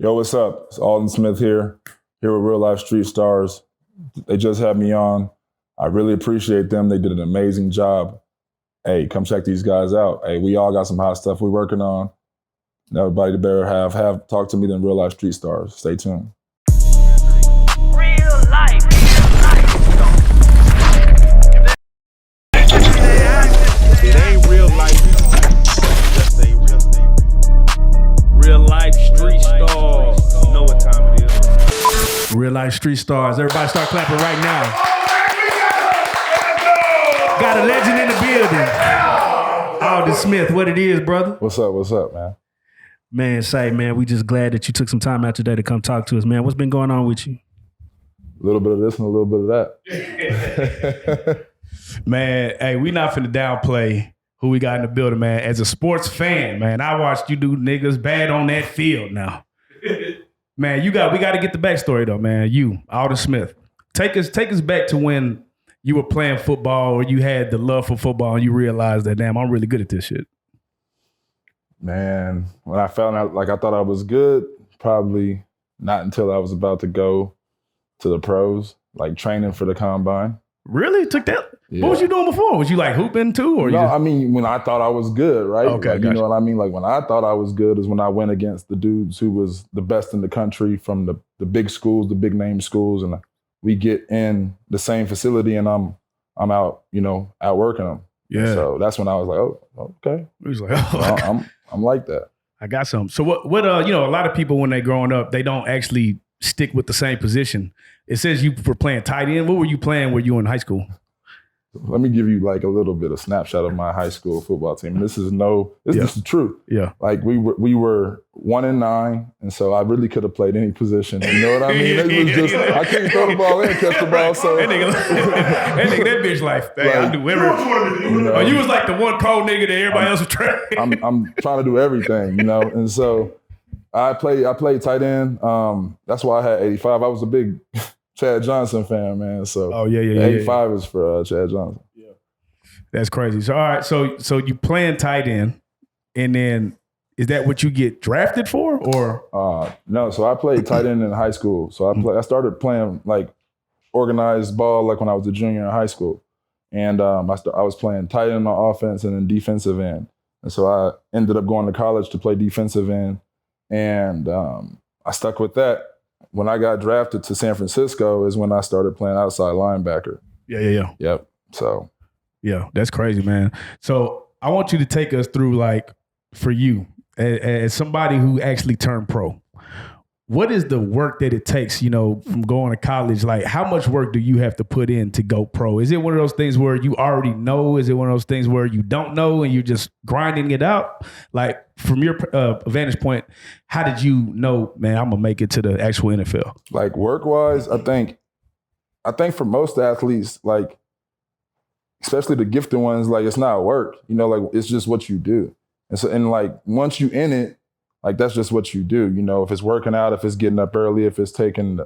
Yo, what's up? It's Aldon Smith here with RealLyfe Street Stars. They just had me on. I really appreciate them. They did an amazing job. Hey, come check these guys out. Hey, we all got some hot stuff we're working on. Everybody better have talk to me than RealLyfe Street Stars. Stay tuned. Real life. It ain't real life. Just say real life street stars. You know what time it is. Real life street stars. Everybody start clapping right now. Got a legend in the building. Aldon Smith, what it is, brother? What's up, man? Man, we just glad that you took some time out today to come talk to us, man. What's been going on with you? A little bit of this and a little bit of that. Man, hey, we not finna downplay who we got in the building, man. As a sports fan, man, I watched you do niggas bad on that field now. Man, we got to get the backstory though, man. You, Aldon Smith. Take us back to when you were playing football or you had the love for football and you realized that, damn, I'm really good at this shit. Man, when I found out, I thought I was good, probably not until I was about to go to the pros, training for the combine. Really? Took that? Yeah. What was you doing before? Was you hooping too? Or I mean, when I thought I was good, right? Okay, you know what I mean? When I thought I was good is when I went against the dudes who was the best in the country from the big schools, the big name schools, and we get in the same facility and I'm out, out working them. Yeah. So that's when I was like, oh, okay. He was like, oh, I'm like that. I got something. So what a lot of people when they growing up, they don't actually stick with the same position. It says you were playing tight end. What were you playing? Were you in high school? Let me give you a little bit of snapshot of my high school football team. This is the truth. Yeah. We were 1-9, and so I really could have played any position. You know what I mean? It was just I couldn't throw the ball in, catch the ball. So that bitch life. I do everything. You was like the one cold nigga that everybody else was trying. I'm trying to do everything, and so I played tight end. That's why I had 85. I was a big Chad Johnson fan, man. So 85 is for Chad Johnson. Yeah, that's crazy. So all right, so you playing tight end, and then is that what you get drafted for, or? No. So I played tight end in high school. So I started playing organized ball when I was a junior in high school, and I was playing tight end on offense and then defensive end, and so I ended up going to college to play defensive end, and I stuck with that. When I got drafted to San Francisco is when I started playing outside linebacker. Yeah. Yep. So. Yeah, that's crazy, man. So I want you to take us through, for you, as somebody who actually turned pro, what is the work that it takes, from going to college? How much work do you have to put in to go pro? Is it one of those things where you already know? Is it one of those things where you don't know and you're just grinding it out? From your vantage point, how did you know, man, I'm going to make it to the actual NFL? Work-wise, I think for most athletes, especially the gifted ones, it's not work. It's just what you do. And so, once you in it, that's just what you do. If it's working out, if it's getting up early, if it's taking,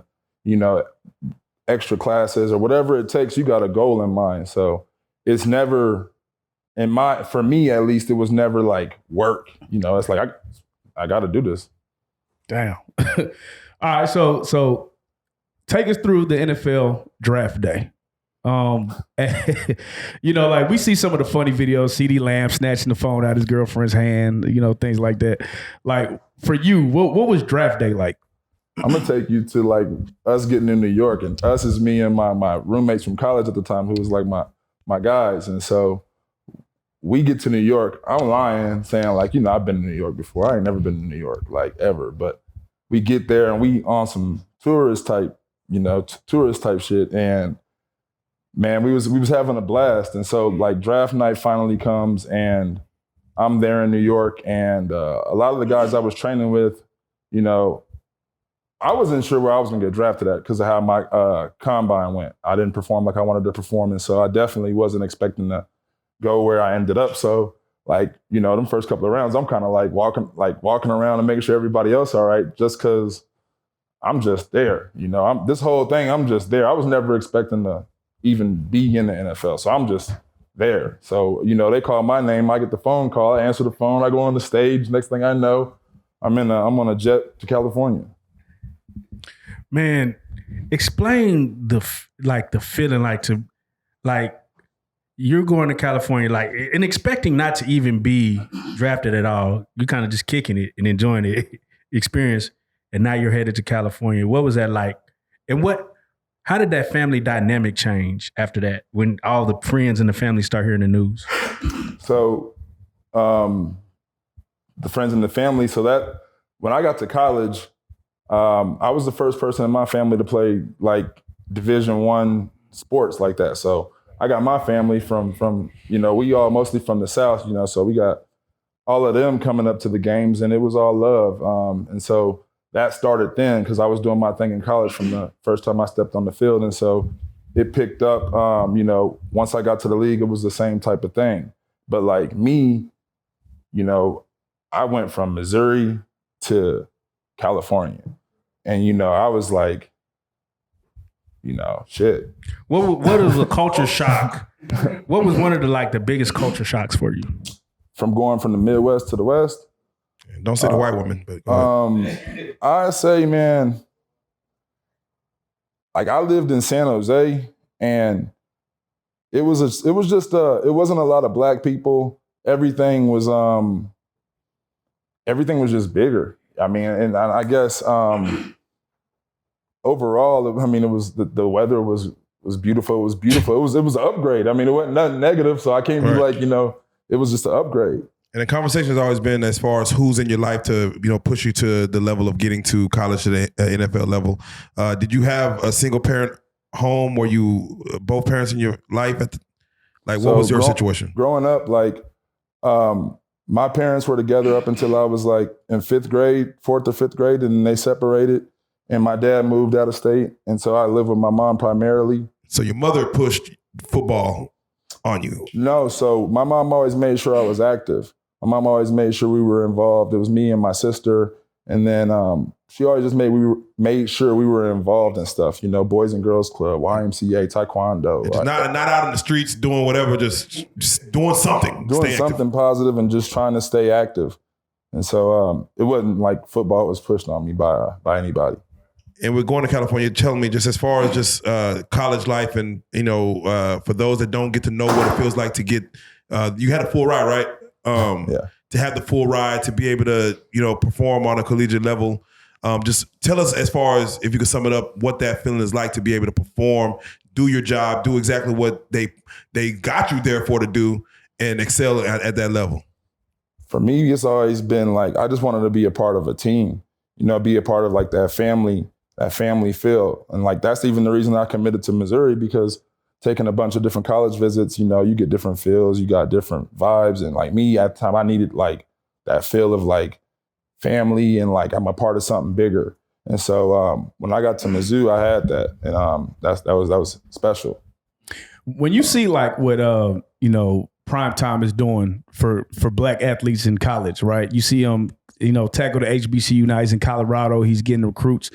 extra classes or whatever it takes, you got a goal in mind. So it's never, for me at least, it was never work. It's I got to do this. Damn. All right. So take us through the NFL draft day. We see some of the funny videos, CD Lamb snatching the phone out of his girlfriend's hand, things like that. For you, what was draft day like? I'm going to take you to us getting in New York, and us is me and my roommates from college at the time, who was my guys. And so we get to New York. I'm lying saying I've been to New York before. I ain't never been to New York ever, but we get there and we on some tourist type shit. And man, we was having a blast. And so draft night finally comes and I'm there in New York, and a lot of the guys I was training with, I wasn't sure where I was gonna get drafted at because of how my combine went. I didn't perform like I wanted to perform, and so I definitely wasn't expecting to go where I ended up. So them first couple of rounds, I'm kind of walking around and making sure everybody else all right, just because I'm just there. This whole thing, I'm just there. I was never expecting to even be in the NFL. So I'm just there. So, they call my name, I get the phone call, I answer the phone, I go on the stage. Next thing I know, I'm on a jet to California. Man, explain the feeling like you're going to California and expecting not to even be drafted at all. You're kind of just kicking it and enjoying the experience, and now you're headed to California. What was that like? And how did that family dynamic change after that when all the friends and the family start hearing the news? So the friends and the family, so that when I got to college, I was the first person in my family to play like Division I sports like that. So I got my family from we all mostly from the South, so we got all of them coming up to the games, and it was all love. And so that started then because I was doing my thing in college from the first time I stepped on the field. And so it picked up, once I got to the league, it was the same type of thing. But like me, I went from Missouri to California. And, I was like, shit. What was the culture shock? What was one of the biggest culture shocks for you? From going from the Midwest to the West? Don't say the white woman, but I say, man, like I lived in San Jose, and it wasn't a lot of black people. Everything was just bigger. I mean, and I guess overall, I mean, it was the weather was beautiful. It was beautiful. It was an upgrade. I mean, it wasn't nothing negative, so I can't be like, it was just an upgrade. And the conversation has always been as far as who's in your life to, push you to the level of getting to college to the NFL level. Did you have a single parent home? Were you both parents in your life? What was your situation? Growing up, my parents were together up until I was like in 4th or 5th grade, and they separated. And my dad moved out of state. And so I lived with my mom primarily. So your mother pushed football on you? No, so my mom always made sure I was active. My mom always made sure we were involved. It was me and my sister. And then she always just made sure we were involved in stuff, Boys and Girls Club, YMCA, Taekwondo. Just not out in the streets doing whatever, just doing something. Doing something positive and just trying to stay active. And so it wasn't like football was pushed on me by anybody. And we're going to California, telling me just as far as just college life and, for those that don't get to know what it feels like to get, you had a full ride, right? Yeah. To have the full ride, to be able to, perform on a collegiate level. Just tell us as far as, if you could sum it up, what that feeling is like to be able to perform, do your job, do exactly what they got you there for to do, and excel at that level. For me, it's always been like, I just wanted to be a part of a team, be a part of like that family feel. And like, that's even the reason I committed to Missouri, because taking a bunch of different college visits, you get different feels, you got different vibes. And like me at the time, I needed like that feel of like family and like I'm a part of something bigger. And so when I got to Mizzou, I had that. And that was special. When you see like what, prime time is doing for black athletes in college, right? You see him, tackle the HBCU. Now he's in Colorado. He's getting recruits.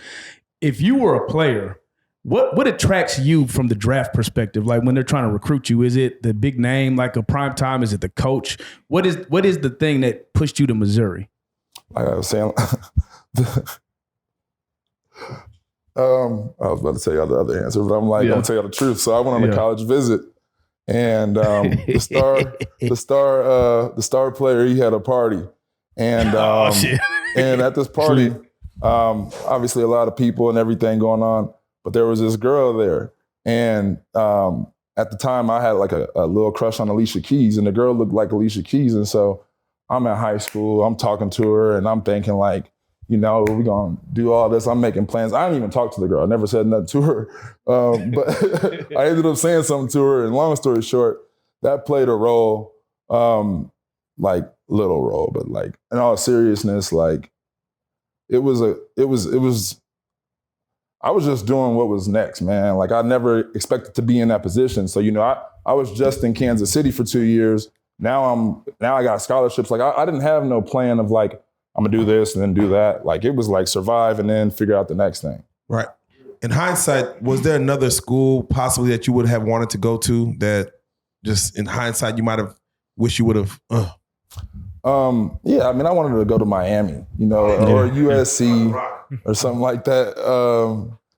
If you were a player, what attracts you from the draft perspective? Like when they're trying to recruit you, is it the big name like a prime time? Is it the coach? What is the thing that pushed you to Missouri? Like I was saying, I was about to tell you the other answer, but I'm like, I'm gonna tell you the truth. So I went on a college visit, and the star player, he had a party, and and at this party, obviously a lot of people and everything going on, but there was this girl there, and at the time I had like a little crush on Alicia Keys, and the girl looked like Alicia Keys, and so I'm in high school, I'm talking to her, and I'm thinking like, we're gonna do all this. I'm making plans. I didn't even talk to the girl. I never said nothing to her, but I ended up saying something to her. And long story short, that played a role, like little role, but like in all seriousness, like I was just doing what was next, man. Like I never expected to be in that position. So I was just in Kansas City for 2 years. Now I got scholarships. Like I didn't have no plan of like, I'm gonna do this and then do that. Like it was like survive and then figure out the next thing. Right. In hindsight, was there another school possibly that you would have wanted to go to that just in hindsight you might have wished you would have? Yeah, I mean, I wanted to go to Miami, you know, or USC or something like that.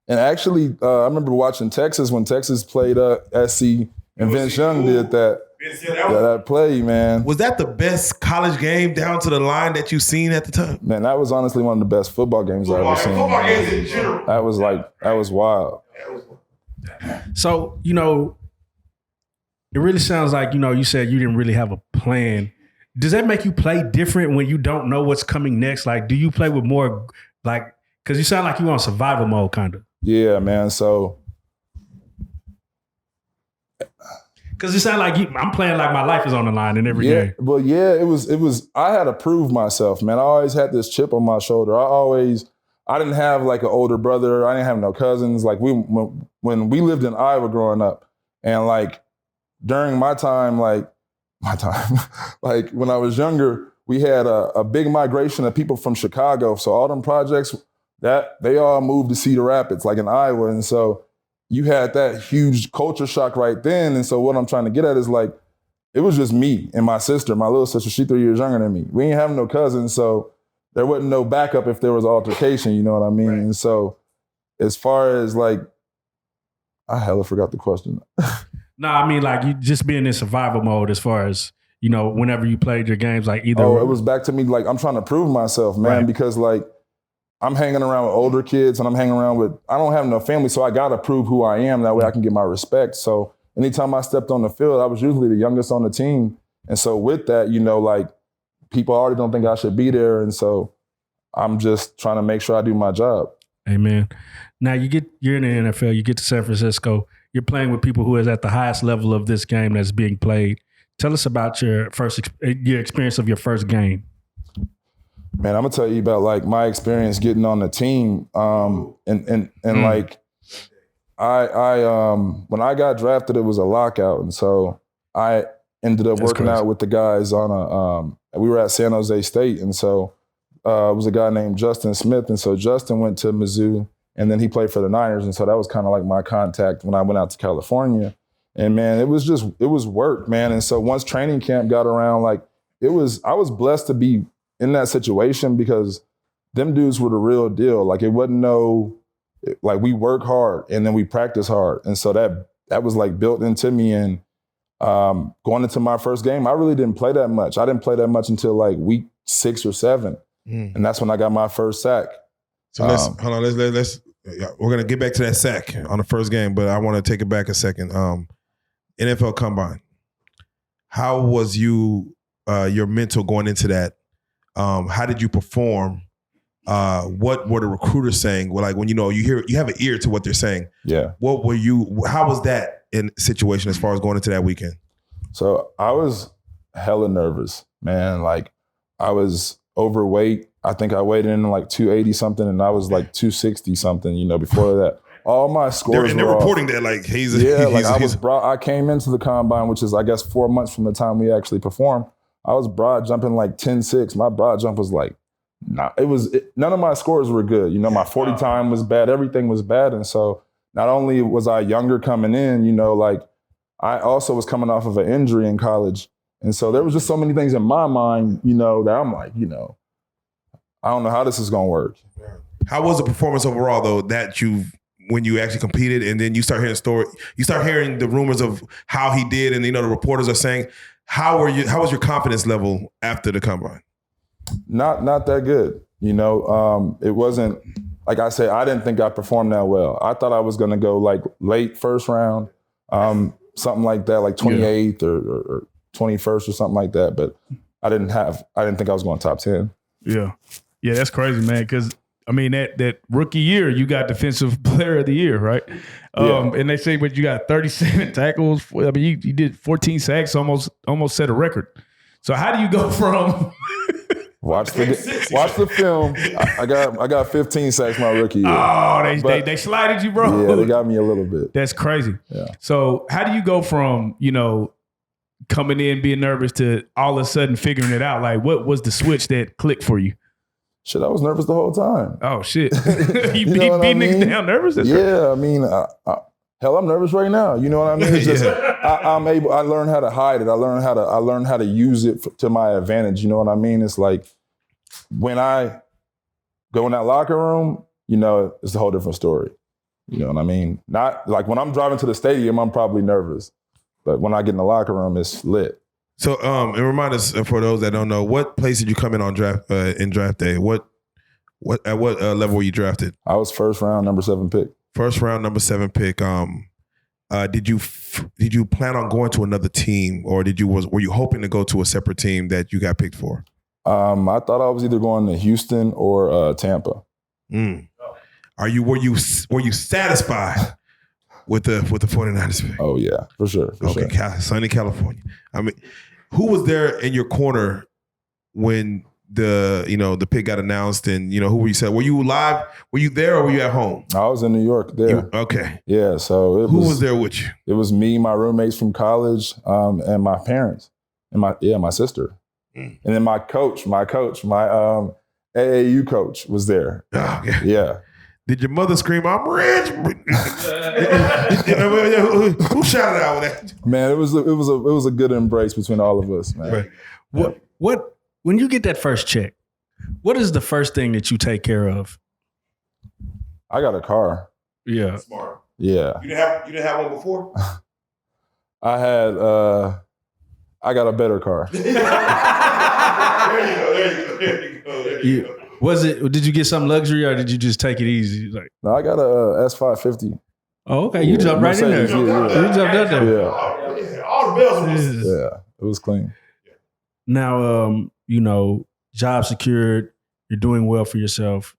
And actually, I remember watching Texas when Texas played SC, and Vince Young did that play, man. Was that the best college game down to the line that you've seen at the time? Man, that was honestly one of the best football games I've ever seen. Football games in general. That was wild. So, you know, it really sounds like, you know, you said you didn't really have a plan. Does that make you play different when you don't know what's coming next? Like, do you play with more, like, because you sound like you on survival mode, kind of. Yeah, man. So, because it sounds like I'm playing like my life is on the line in every game. Well, yeah, it was. I had to prove myself, man. I always had this chip on my shoulder. I didn't have like an older brother. I didn't have no cousins. Like when we lived in Iowa growing up, and like during my time, like when I was younger, we had a big migration of people from Chicago. So all them projects that they all moved to Cedar Rapids, like in Iowa. And so you had that huge culture shock right then. And so what I'm trying to get at is like, it was just me and my sister, my little sister, she's 3 years younger than me. We didn't have no cousins. So there wasn't no backup if there was altercation, you know what I mean? Right. And so as far as like, I hella forgot the question. No, I mean, like, you just being in survival mode as far as, you know, whenever you played your games, like either. Oh, it was back to me, like, I'm trying to prove myself, man, right. Because, like, I'm hanging around with older kids and I'm hanging around with, I don't have no family, so I got to prove who I am. That way I can get my respect. So anytime I stepped on the field, I was usually the youngest on the team. And so with that, you know, like, people already don't think I should be there. And so I'm just trying to make sure I do my job. Amen. Now you're in the NFL, you get to San Francisco. You're playing with people who is at the highest level of this game that's being played. Tell us about your experience of your first game. Man, I'm gonna tell you about like my experience getting on the team. Like I when I got drafted, it was a lockout, and so I ended up working out with the guys on we were at San Jose State, and so it was a guy named Justin Smith, and so Justin went to Mizzou. And then he played for the Niners. And so that was kind of like my contact when I went out to California. And man, it was work, man. And so once training camp got around, like I was blessed to be in that situation because them dudes were the real deal. Like it wasn't like we work hard and then we practice hard. And so that was like built into me. And going into my first game, I really didn't play that much. I didn't play that much until like week 6 or 7. And that's when I got my first sack. So hold on. Let's we're gonna get back to that sack on the first game, but I want to take it back a second. NFL Combine. How was your mental going into that? How did you perform? What were the recruiters saying? Well, like when you have an ear to what they're saying. Yeah. How was that in situation as far as going into that weekend? So I was hella nervous, man. Like I was overweight. I think I weighed in like 280 something, and I was like 260 something. You know, before that, all my scores. They're reporting that like hazing. Yeah, like I came into the combine, which is I guess 4 months from the time we actually performed. I was broad jumping like 10.6. My broad jump was like, none of my scores were good. You know, my 40 time was bad. Everything was bad, and so not only was I younger coming in, you know, like I also was coming off of an injury in college, and so there was just so many things in my mind, you know, that I'm like, you know. I don't know how this is going to work. How was the performance overall, though, when you actually competed and then you start hearing the rumors of how he did and, you know, the reporters are saying, how was your confidence level after the combine? Not that good. You know, it wasn't, like I said, I didn't think I performed that well. I thought I was going to go like late first round, something like that, like 28th or 21st or something like that. But I didn't think I was going top 10. Yeah. Yeah, that's crazy, man. Because I mean, that rookie year, you got Defensive Player of the Year, right? And they say, but you got 37 tackles. I mean, you did 14 sacks, almost set a record. So how do you go from? Watch the film. I got 15 sacks my rookie year. Oh, they slided you, bro. Yeah, they got me a little bit. That's crazy. Yeah. So how do you go from, you know, coming in being nervous to all of a sudden figuring it out? Like, what was the switch that clicked for you? Shit, I was nervous the whole time. Oh, shit. you beat niggas down nervous? Yeah, I mean, Hell, I'm nervous right now. You know what I mean? It's just I learned how to hide it. I learned how to use it to my advantage. You know what I mean? It's like when I go in that locker room, you know, it's a whole different story. You know what I mean? Not like when I'm driving to the stadium, I'm probably nervous. But when I get in the locker room, it's lit. So, and remind us, for those that don't know, what place did you come in on draft day? What level were you drafted? I was first round, number 7 pick. First round, number 7 pick. Did you plan on going to another team, or were you hoping to go to a separate team that you got picked for? I thought I was either going to Houston or Tampa. Were you satisfied with the 49ers pick? Oh yeah, for sure. Okay, sunny California. I mean, who was there in your corner when the pick got announced, and who were you? Were you live? Were you there, or were you at home? I was in New York there. Okay. Yeah. So who was there with you? It was me, my roommates from college, and my parents, and my sister, and then my coach, my AAU coach was there. Oh, okay. Yeah. Did your mother scream, "I'm rich"? Who shouted out with that? Man, it was a good embrace between all of us, man. Right. What when you get that first check, what is the first thing that you take care of? I got a car. Yeah. Smart. Yeah. You didn't have one before? I got a better car. There you go. Did you get some luxury, or did you just take it easy? Like, No, I got a S550. oh, okay. You jumped right in there. Yeah. You jumped out there. Yeah. All the bells and whistles. Yeah. It was clean. Now, job secured, you're doing well for yourself.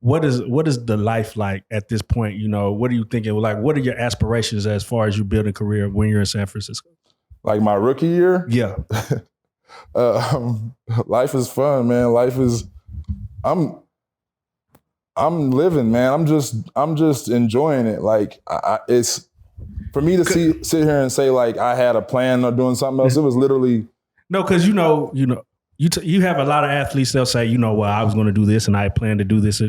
What is the life like at this point? What are you thinking? Like, what are your aspirations as far as you build a career when you're in San Francisco? Like my rookie year? Yeah. Life is fun, man. I'm living, man. I'm just enjoying it. Like it's for me to sit here and say like I had a plan or doing something else. It was literally no, because you have a lot of athletes. They'll say, well, I was going to do this and I plan to do this.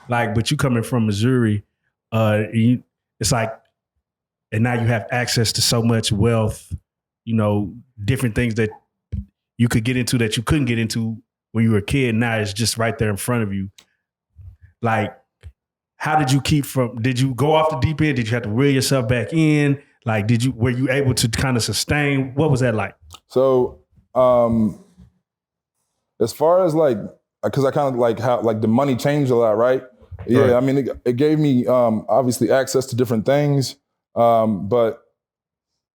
But you coming from Missouri, it's like, and now you have access to so much wealth. Different things that you could get into that you couldn't get into when you were a kid. Now it's just right there in front of you. Like, how did you did you go off the deep end? Did you have to reel yourself back in? Like, were you able to kind of sustain? What was that like? So, as far as like, cause I kind of like how like the money changed a lot, right? Yeah. Right. I mean, it gave me, obviously access to different things. But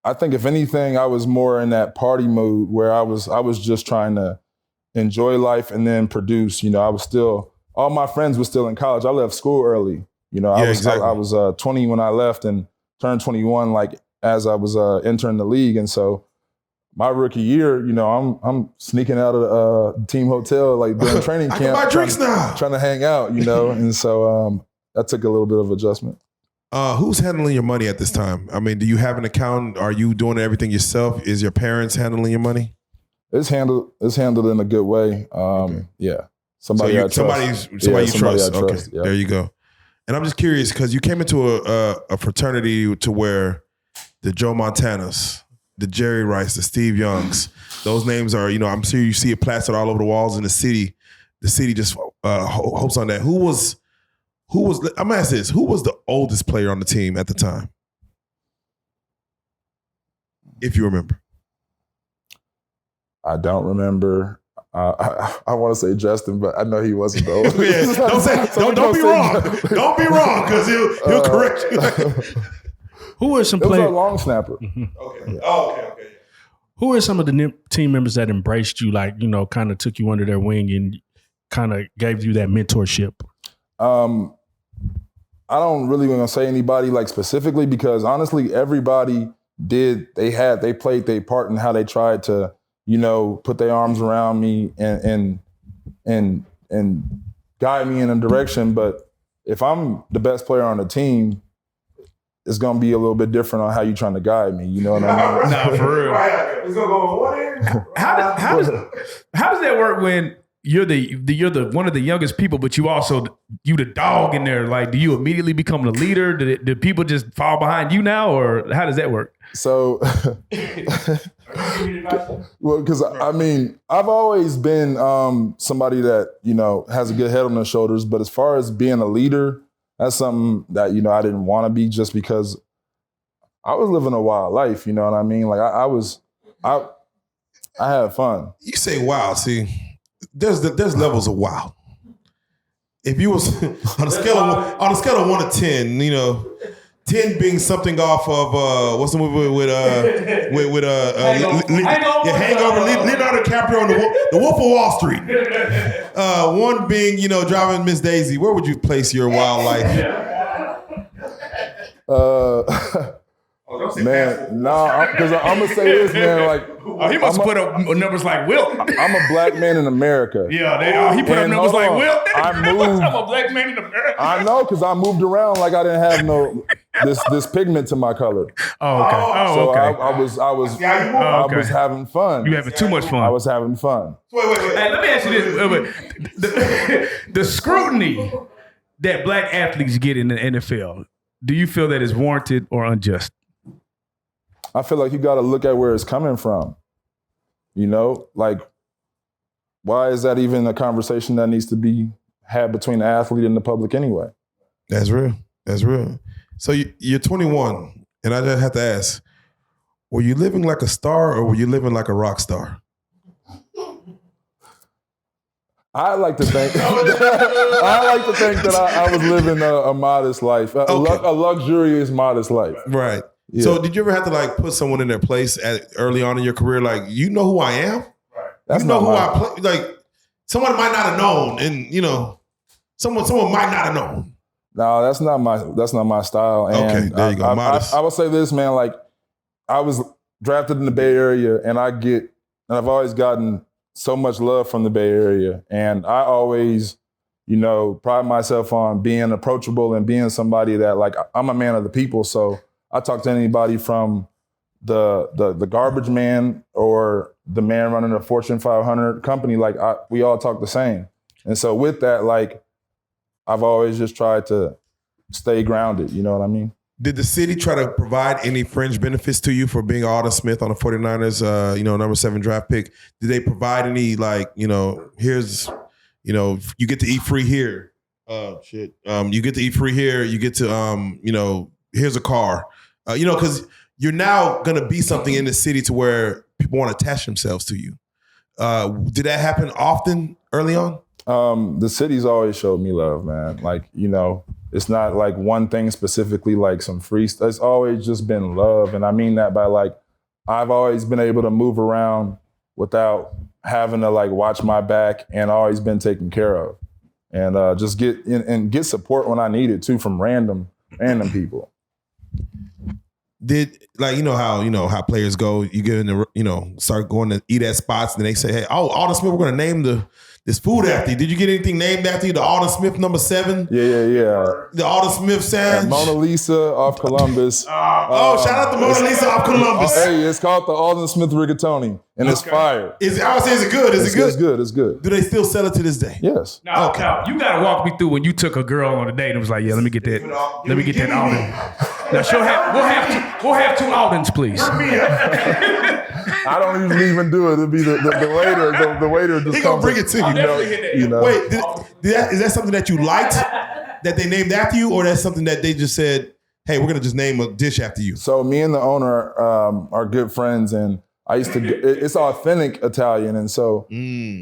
I think if anything, I was more in that party mood where I was just trying to enjoy life and then produce. All my friends were still in college. I left school early. I was 20 when I left and turned 21 like as I was entering the league. And so my rookie year, I'm sneaking out of the team hotel like during training camp. I can buy drinks now. Trying to hang out, and so that took a little bit of adjustment. Who's handling your money at this time? I mean, do you have an accountant? Are you doing everything yourself? Is your parents handling your money? It's handled in a good way. Okay. Yeah. Somebody you trust. Okay, yeah. There you go. And I'm just curious because you came into a fraternity to where the Joe Montanas, the Jerry Rice, the Steve Youngs, those names are, I'm sure you see it plastered all over the walls in the city. The city just hopes on that. I'm gonna ask this, who was the oldest player on the team at the time? If you remember. I don't remember. I want to say Justin, but I know he wasn't the oldest. Don't be wrong. Don't be wrong, because he'll correct you. Who are some players? It was players? a long snapper. Okay. Yeah. Oh, okay. Who are some of the team members that embraced you, like, kind of took you under their wing and kind of gave you that mentorship? I don't really want to say anybody like specifically because honestly, everybody they played their part in how they tried to, put their arms around me and guide me in a direction. But if I'm the best player on the team, it's gonna be a little bit different on how you trying to guide me. You know what I mean? No, for real. It's gonna go on one end. How does that work when you're the one of the youngest people, but you the dog in there. Like, do you immediately become the leader? Do people just fall behind you now, or how does that work? So, well, because I mean, I've always been somebody that, you know, has a good head on their shoulders. But as far as being a leader, that's something that, you know, I didn't want to be, just because I was living a wild life. You know what I mean? Like I had fun. You say wow. See, there's levels of wow. If you was on a scale of 1 to 10, you know, 10 being something off of what's the movie with Hangover, Leonardo DiCaprio on the Wolf of Wall Street. 1 being, you know, driving Miss Daisy. Where would you place your wildlife? Man, because I'm gonna say this, man. Like, he must put up numbers like Wilt. I'm a black man in America. Yeah, he put up numbers like Wilt. I moved. I'm a black man in America. I know, because I moved around like I didn't have this pigment to my color. Oh, okay. So okay. I was having fun. You having too much fun. I was having fun. Wait. Hey, let me ask you this: the scrutiny that black athletes get in the NFL, do you feel that is warranted or unjust? I feel like you got to look at where it's coming from. You know, like, why is that even a conversation that needs to be had between the athlete and the public anyway? That's real. That's real. So you're 21, and I just have to ask, were you living like a star or were you living like a rock star? I like to think that I was living a modest life, a luxurious, modest life. Right. Yeah. So did you ever have to like put someone in their place early on in your career? Like, you know who I am? Right. That's you know not who I play. Like, someone might not have known, and you know, someone might not have known. No, that's not my style. And okay, there you go. I will say this, man. Like, I was drafted in the Bay Area, and I've always gotten so much love from the Bay Area, and I always, you know, pride myself on being approachable and being somebody that, like, I'm a man of the people. So I talk to anybody from the garbage man or the man running a Fortune 500 company. Like, we all talk the same. And so with that, like, I've always just tried to stay grounded. You know what I mean? Did the city try to provide any fringe benefits to you for being Aldon Smith on the 49ers, you know, number 7 draft pick? Did they provide any, like, you know, here's, you know, you get to eat free here. You get to eat free here. You get to, you know, here's a car. You know, because you're now going to be something in the city to where people want to attach themselves to you. Did that happen often early on? The city's always showed me love, man. Like, you know, it's not like one thing specifically, like some free stuff. It's always just been love. And I mean that by, like, I've always been able to move around without having to, like, watch my back, and always been taken care of. And just get support when I need it too, from random people. Did, like, you know how players go, you get in the, you know, start going to eat at spots, and they say, hey, Aldon Smith, we're going to name this food after you. Did you get anything named after you? The Aldon Smith number 7? Yeah. The Aldon Smith sandwich? Mona Lisa off Columbus. Shout out to Mona Lisa off Columbus. Hey, it's called the Aldon Smith Rigatoni, and it's fire. Is it good? Is it good? It's good. Do they still sell it to this day? Yes. Now, you got to walk me through when you took a girl on a date and was like, yeah, let me get that Aldon. Now, we'll have 2 Aldens, please. I don't usually even do it. It'll be the waiter. The waiter just He gonna bring it to you. You know. Wait, is that something that you liked that they named after you, or that's something that they just said, hey, we're gonna just name a dish after you? So me and the owner are good friends, and I used to. It's authentic Italian, and so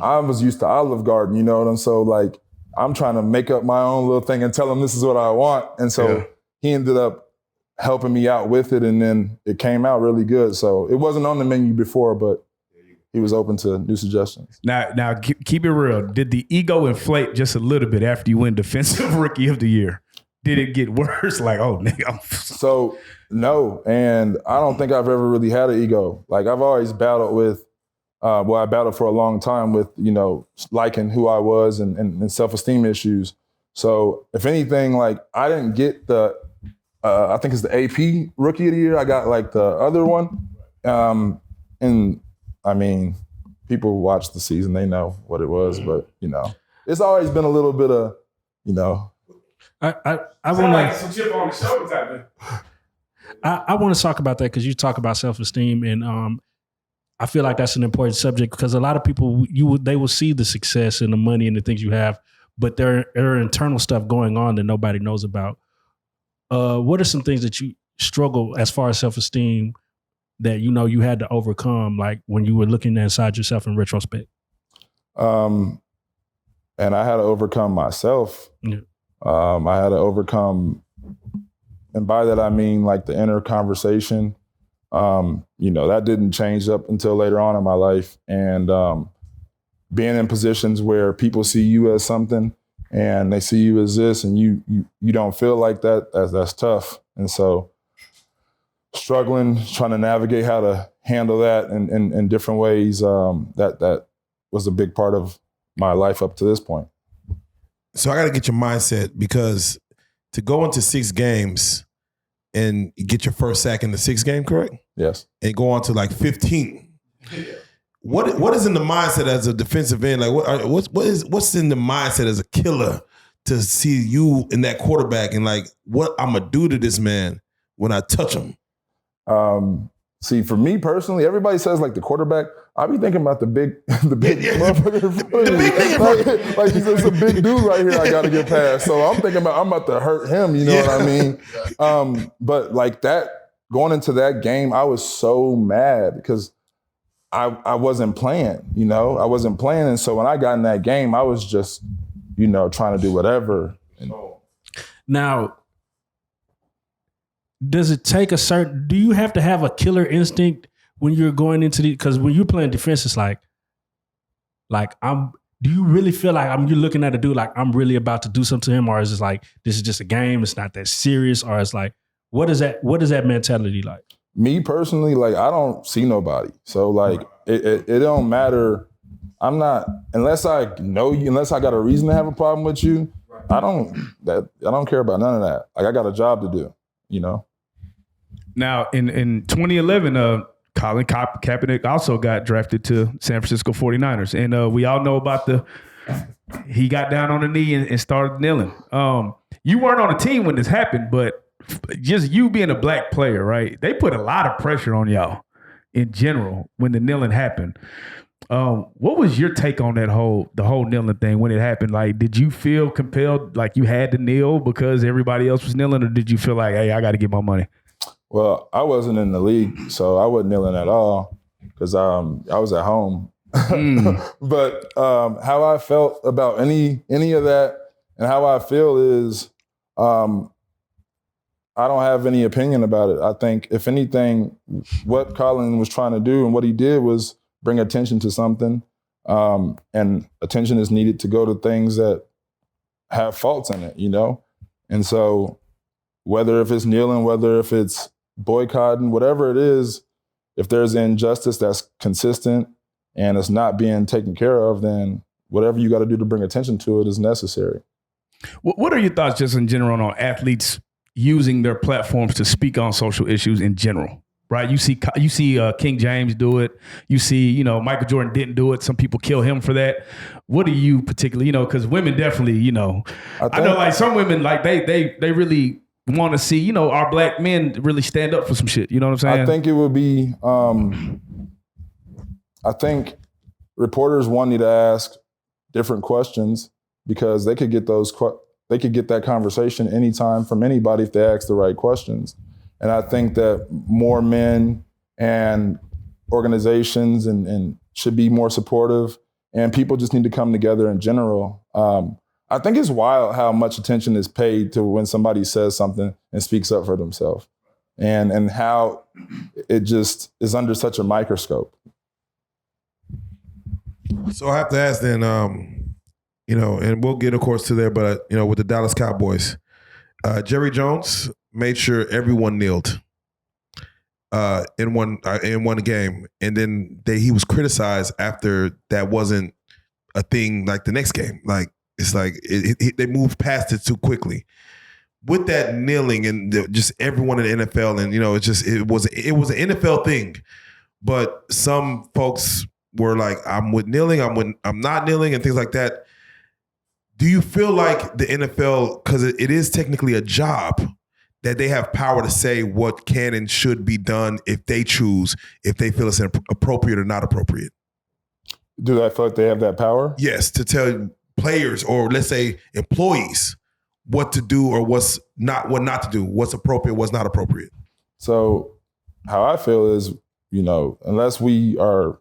I was used to Olive Garden. You know what I'm so like. I'm trying to make up my own little thing and tell him this is what I want, and so he ended up helping me out with it, and then it came out really good. So it wasn't on the menu before, but he was open to new suggestions. Now, keep it real. Did the ego inflate just a little bit after you win Defensive Rookie of the Year? Did it get worse? Like, oh, nigga. So, no. And I don't think I've ever really had an ego. Like, I've always battled with, I battled for a long time with, you know, liking who I was and self-esteem issues. So, if anything, like, I didn't get the, I think it's the AP Rookie of the Year. I got, like, the other one. And, I mean, people who watch the season, they know what it was. But, you know, it's always been a little bit of, you know. I want like some chip on the shoulder type of. I want to talk about that because you talk about self-esteem, and I feel like that's an important subject because a lot of people they will see the success and the money and the things you have, but there are internal stuff going on that nobody knows about. What are some things that you struggle as far as self-esteem that you know you had to overcome, like when you were looking inside yourself in retrospect? And I had to overcome myself. Yeah. I had to overcome, and by that I mean like the inner conversation. You know, that didn't change up until later on in my life. And being in positions where people see you as something and they see you as this, and you don't feel like that, that's tough. And so struggling, trying to navigate how to handle that in different ways, that was a big part of my life up to this point. So I got to get your mindset, because to go into 6 games and get your first sack in the 6th game, correct? Yes. And go on to like 15. What is in the mindset as a defensive end? Like what's in the mindset as a killer to see you in that quarterback and like what I'm gonna do to this man when I touch him? See, for me personally, everybody says like the quarterback. I be thinking about the big motherfucker in front of me. Like he's just a big dude right here I got to get past. So I'm thinking about I'm about to hurt him. You know what I mean? But like that, going into that game, I was so mad because I wasn't playing. You know, I wasn't playing, and so when I got in that game, I was just, you know, trying to do whatever. Now, does it take do you have to have a killer instinct when you're going into because when you're playing defense, it's like do you really feel like you're looking at a dude like I'm really about to do something to him, or is it like, this is just a game, it's not that serious, or it's like, what is that mentality like? Me personally, like I don't see nobody. So like it don't matter. I'm not, unless I know you, unless I got a reason to have a problem with you, I don't care about none of that. Like I got a job to do, you know? Now, in 2011, Colin Kaepernick also got drafted to San Francisco 49ers. And we all know about he got down on the knee and started kneeling. You weren't on the team when this happened, but just you being a black player, right? They put a lot of pressure on y'all in general when the kneeling happened. What was your take on the whole kneeling thing when it happened? Like, did you feel compelled, like you had to kneel because everybody else was kneeling, or did you feel like, hey, I got to get my money? Well, I wasn't in the league, so I wasn't kneeling at all because I was at home. But how I felt about any of that and how I feel is I don't have any opinion about it. I think, if anything, what Colin was trying to do and what he did was bring attention to something, and attention is needed to go to things that have faults in it, you know? And so whether if it's kneeling, whether if it's boycotting, whatever it is, if there's injustice that's consistent and it's not being taken care of, then whatever you got to do to bring attention to it is necessary. What are your thoughts just in general on athletes using their platforms to speak on social issues in general? Right, you see King James do it. You see, Michael Jordan didn't do it. Some people kill him for that. What do you particularly, because women definitely, I know like some women, like they really want to see, our black men really stand up for some shit. You know what I'm saying? I think it would be, I think reporters want you to ask different questions because they could get that conversation anytime from anybody if they ask the right questions. And I think that more men and organizations and should be more supportive, and people just need to come together in general. I think it's wild how much attention is paid to when somebody says something and speaks up for themselves, and how it just is under such a microscope. So I have to ask then, and we'll get, of course, to there, but, with the Dallas Cowboys, Jerry Jones made sure everyone kneeled in one game, and then he was criticized after that wasn't a thing. Like the next game, like it's like they moved past it too quickly. With that kneeling and just everyone in the NFL, and it was an NFL thing, but some folks were like, I'm with kneeling, I'm not kneeling, and things like that. Do you feel like the NFL, because it is technically a job, that they have power to say what can and should be done if they choose, if they feel it's appropriate or not appropriate? Do I feel like they have that power? Yes, to tell players or let's say employees what to do or what not to do, what's appropriate, what's not appropriate. So how I feel is, unless we are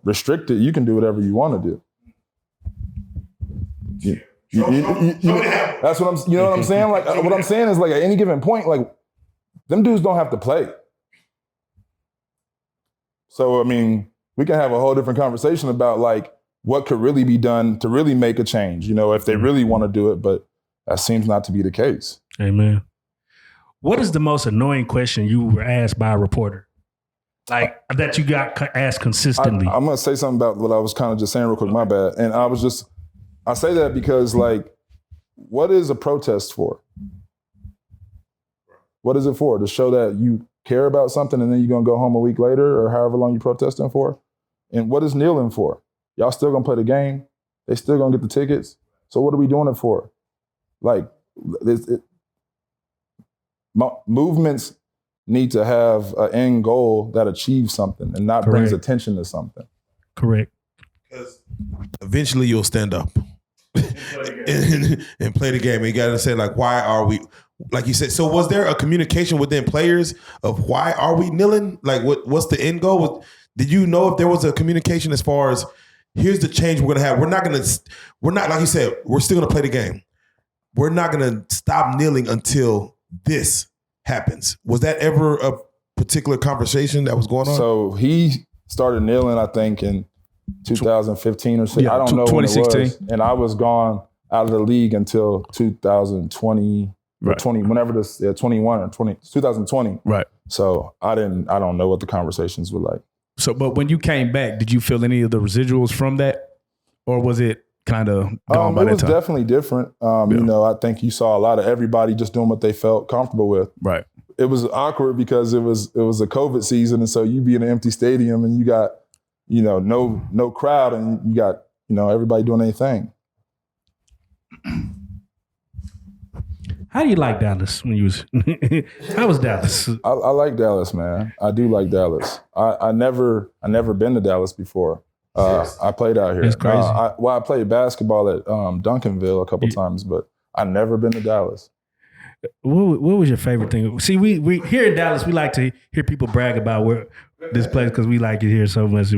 restricted, you can do whatever you want to do. That's what I'm. You know what I'm saying? Like what I'm saying is, like at any given point, like them dudes don't have to play. So I mean, we can have a whole different conversation about like what could really be done to really make a change. If they really want to do it, but that seems not to be the case. Amen. What is the most annoying question you were asked by a reporter? Like that you got asked consistently? I'm going to say something about what I was kind of just saying real quick, my bad. And I say that because like, what is a protest for? What is it for? To show that you care about something and then you're going to go home a week later or however long you're protesting for? And what is kneeling for? Y'all still going to play the game? They still going to get the tickets? So what are we doing it for? Like, movements need to have an end goal that achieves something and not brings attention to something. Correct. Because eventually you'll stand up and play the game. And you got to say, like, why are we, like you said, so was there a communication within players of why are we kneeling? Like, what's the end goal? Did you know if there was a communication as far as, here's the change we're going to have? We're not, like you said, we're still going to play the game. We're not going to stop kneeling until this happens. Was that ever a particular conversation that was going on? So he started kneeling, I think, in 2015 or so. I don't know 2016. When it was. And I was gone out of the league until 2020, right. 21 or 2020. Right. So I don't know what the conversations were like. So, but when you came back, did you feel any of the residuals from that? Or was it kind of gone by that time? It was definitely different. I think you saw a lot of everybody just doing what they felt comfortable with. Right. It was awkward because it was a COVID season, and so you be in an empty stadium and you got, no crowd, and you got, everybody doing their thing. How do you like Dallas when you was? How was Dallas? I like Dallas, man. I do like Dallas. I never been to Dallas before. I played out here. It's crazy. I played basketball at Duncanville a couple times, but I never been to Dallas. What was your favorite thing? See, we here in Dallas, we like to hear people brag about where this place because we like it here so much.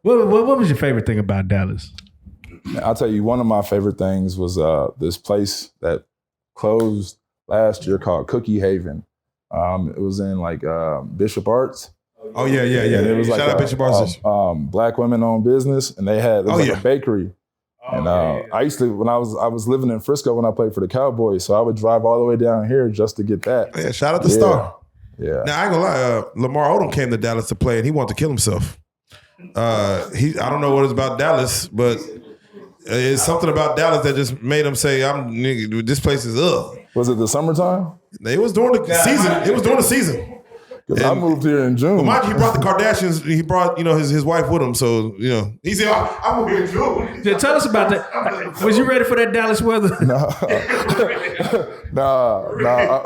What was your favorite thing about Dallas? I'll tell you, one of my favorite things was this place that closed last year called Cookie Haven. It was in like Bishop Arts. Oh yeah. And it was like shout out Bishop Arts. Black women-owned business, and they had a bakery. And I used to, when I was living in Frisco when I played for the Cowboys, so I would drive all the way down here just to get that. Yeah, shout out to Star. Yeah. Now I ain't gonna lie, Lamar Odom came to Dallas to play, and he wanted to kill himself. I don't know what it's about Dallas, but it's something about Dallas that just made him say, this place is ugh. Was it the summertime? It was during the season. It was during the season. Because I moved here in June. Well, mind you, he brought the Kardashians. He brought, his wife with him. So, he said, I'm going to be in June. Yeah, tell us about that. Was you ready for that Dallas weather? Nah.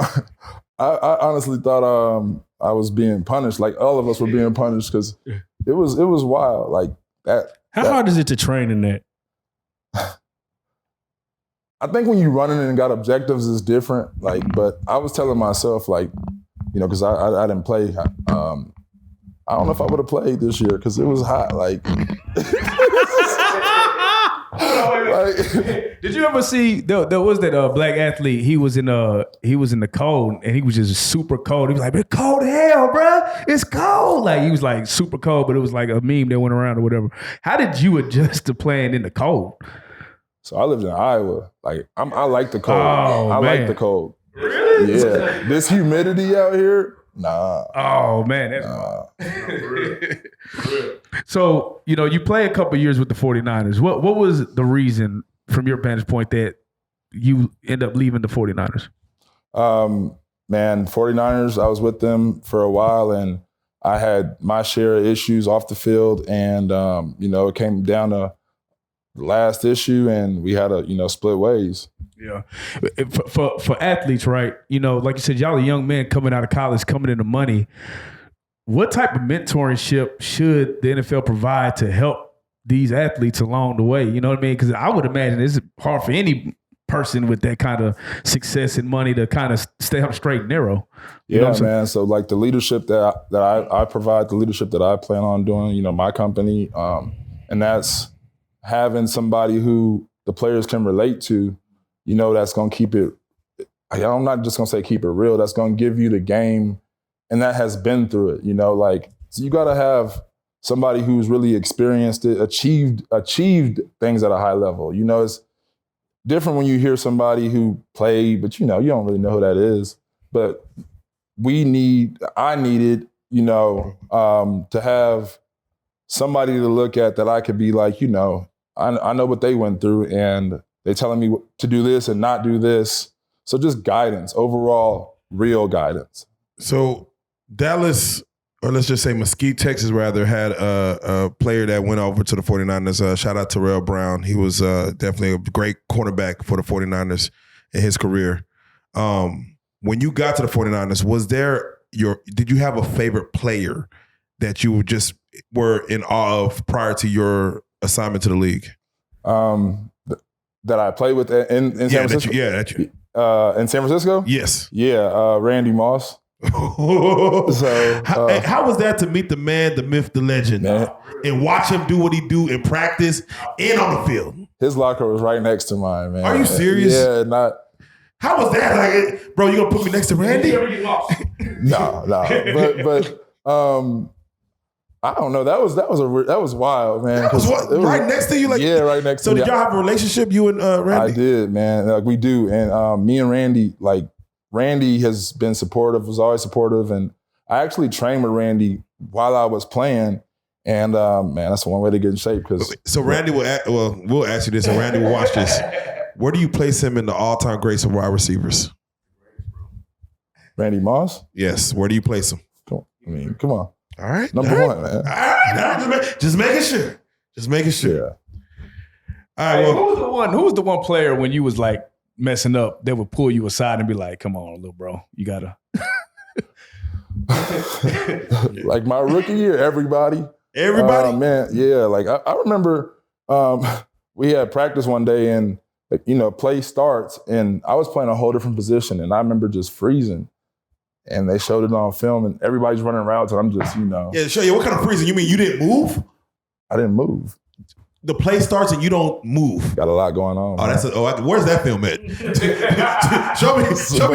I honestly thought I was being punished. Like all of us were being punished because it was wild. Like that. How hard is it to train in that? I think when you're running and got objectives is different. Like, but I was telling myself, like, because I didn't play. I don't know if I would have played this year because it was hot. Like, did you ever see there was that black athlete? He was in the cold and he was just super cold. He was like, "It's cold hell, bro. It's cold." Like he was like super cold, but it was like a meme that went around or whatever. How did you adjust to playing in the cold? So I lived in Iowa. Like I like the cold. I like the cold. Really? Yeah. This humidity out here, nah. Oh man, that's So, you play a couple years with the 49ers. What was the reason from your vantage point that you end up leaving the 49ers? Man, 49ers, I was with them for a while, and I had my share of issues off the field, and it came down to the last issue, and we had to split ways. Yeah. For athletes, right? Like you said, y'all are young men coming out of college, coming into money. What type of mentorship should the NFL provide to help these athletes along the way? You know what I mean? Because I would imagine it's hard for any person with that kind of success and money to kind of stay up straight and narrow. You know man. So like the leadership that I provide, the leadership that I plan on doing, my company, and that's having somebody who the players can relate to, that's going to keep it. I'm not just going to say keep it real. That's going to give you the game, and that has been through it. So you got to have somebody who's really experienced it, achieved things at a high level. It's different when you hear somebody who played, but you don't really know who that is. But I needed, to have somebody to look at that I could be like, I know what they went through, and they're telling me to do this and not do this. So just guidance, overall, real guidance. So Dallas, or let's just say Mesquite, Texas, rather, had a player that went over to the 49ers. Shout out to Terrell Brown. He was definitely a great cornerback for the 49ers in his career. When you got to the 49ers, did you have a favorite player that you just were in awe of prior to your assignment to the league? That I played with in San Francisco? In San Francisco? Yes. Yeah, Randy Moss. So how was that to meet the man, the myth, the legend, and watch him do what he do in practice and on the field? His locker was right next to mine, man. Are you serious? Yeah, How was that? Like, bro, you gonna put me next to Randy? No. But I don't know. That was wild, man. That was right next to you, right next to me. So did y'all have a relationship, you and Randy? I did, man. We do, and me and Randy, Randy has been supportive, was always supportive, and I actually trained with Randy while I was playing, and man, that's one way to get in shape. So Randy we'll ask you this, and Randy will watch this. Where do you place him in the all-time greats of wide receivers? Randy Moss? Yes. Where do you place him? Come on. All right. Number one, man. All right. Just making sure. Yeah. All right. Well, who was the one player when you was like messing up that would pull you aside and be like, "Come on, little bro, you gotta." Like my rookie year, everybody. Man, yeah. I remember we had practice one day, and play starts, and I was playing a whole different position, and I remember just freezing. And they showed it on film, and everybody's running routes, and I'm just, Yeah, show you. What kind of freezing? You mean you didn't move? I didn't move. The play starts and you don't move. Got a lot going on. Where's that film at? show me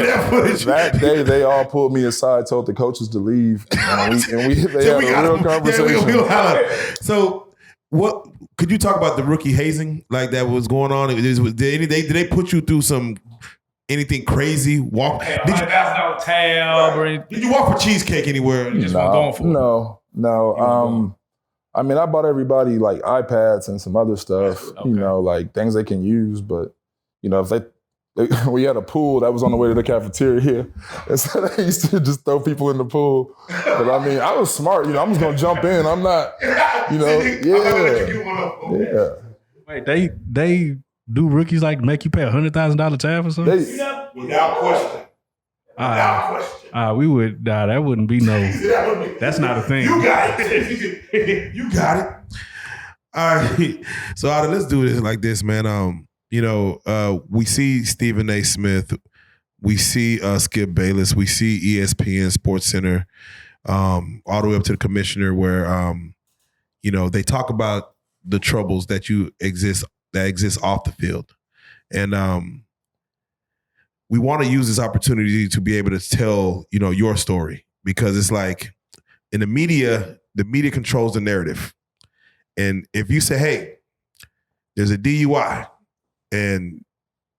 that footage. That day, they all pulled me aside, told the coaches to leave, they had a real conversation. So, what could you talk about the rookie hazing that was going on? Did they put you through anything crazy? Did you walk for cheesecake anywhere? No. I mean, I bought everybody iPads and some other stuff, things they can use. But, if we had a pool that was on the way to the cafeteria, and so they used to just throw people in the pool. But I mean, I was smart. I'm just going to jump in. I'm not, yeah. Wait, they do rookies make you pay $100,000 tab or something? Without question. We would. That wouldn't be no. That's not a thing. You got it. You got it. All right. So let's do this like this, man. We see Stephen A. Smith, we see Skip Bayless, we see ESPN Sports Center, all the way up to the commissioner, where they talk about the troubles that exist off the field, and we want to use this opportunity to be able to tell your story, because it's in the media controls the narrative, and if you say, hey, there's a DUI, and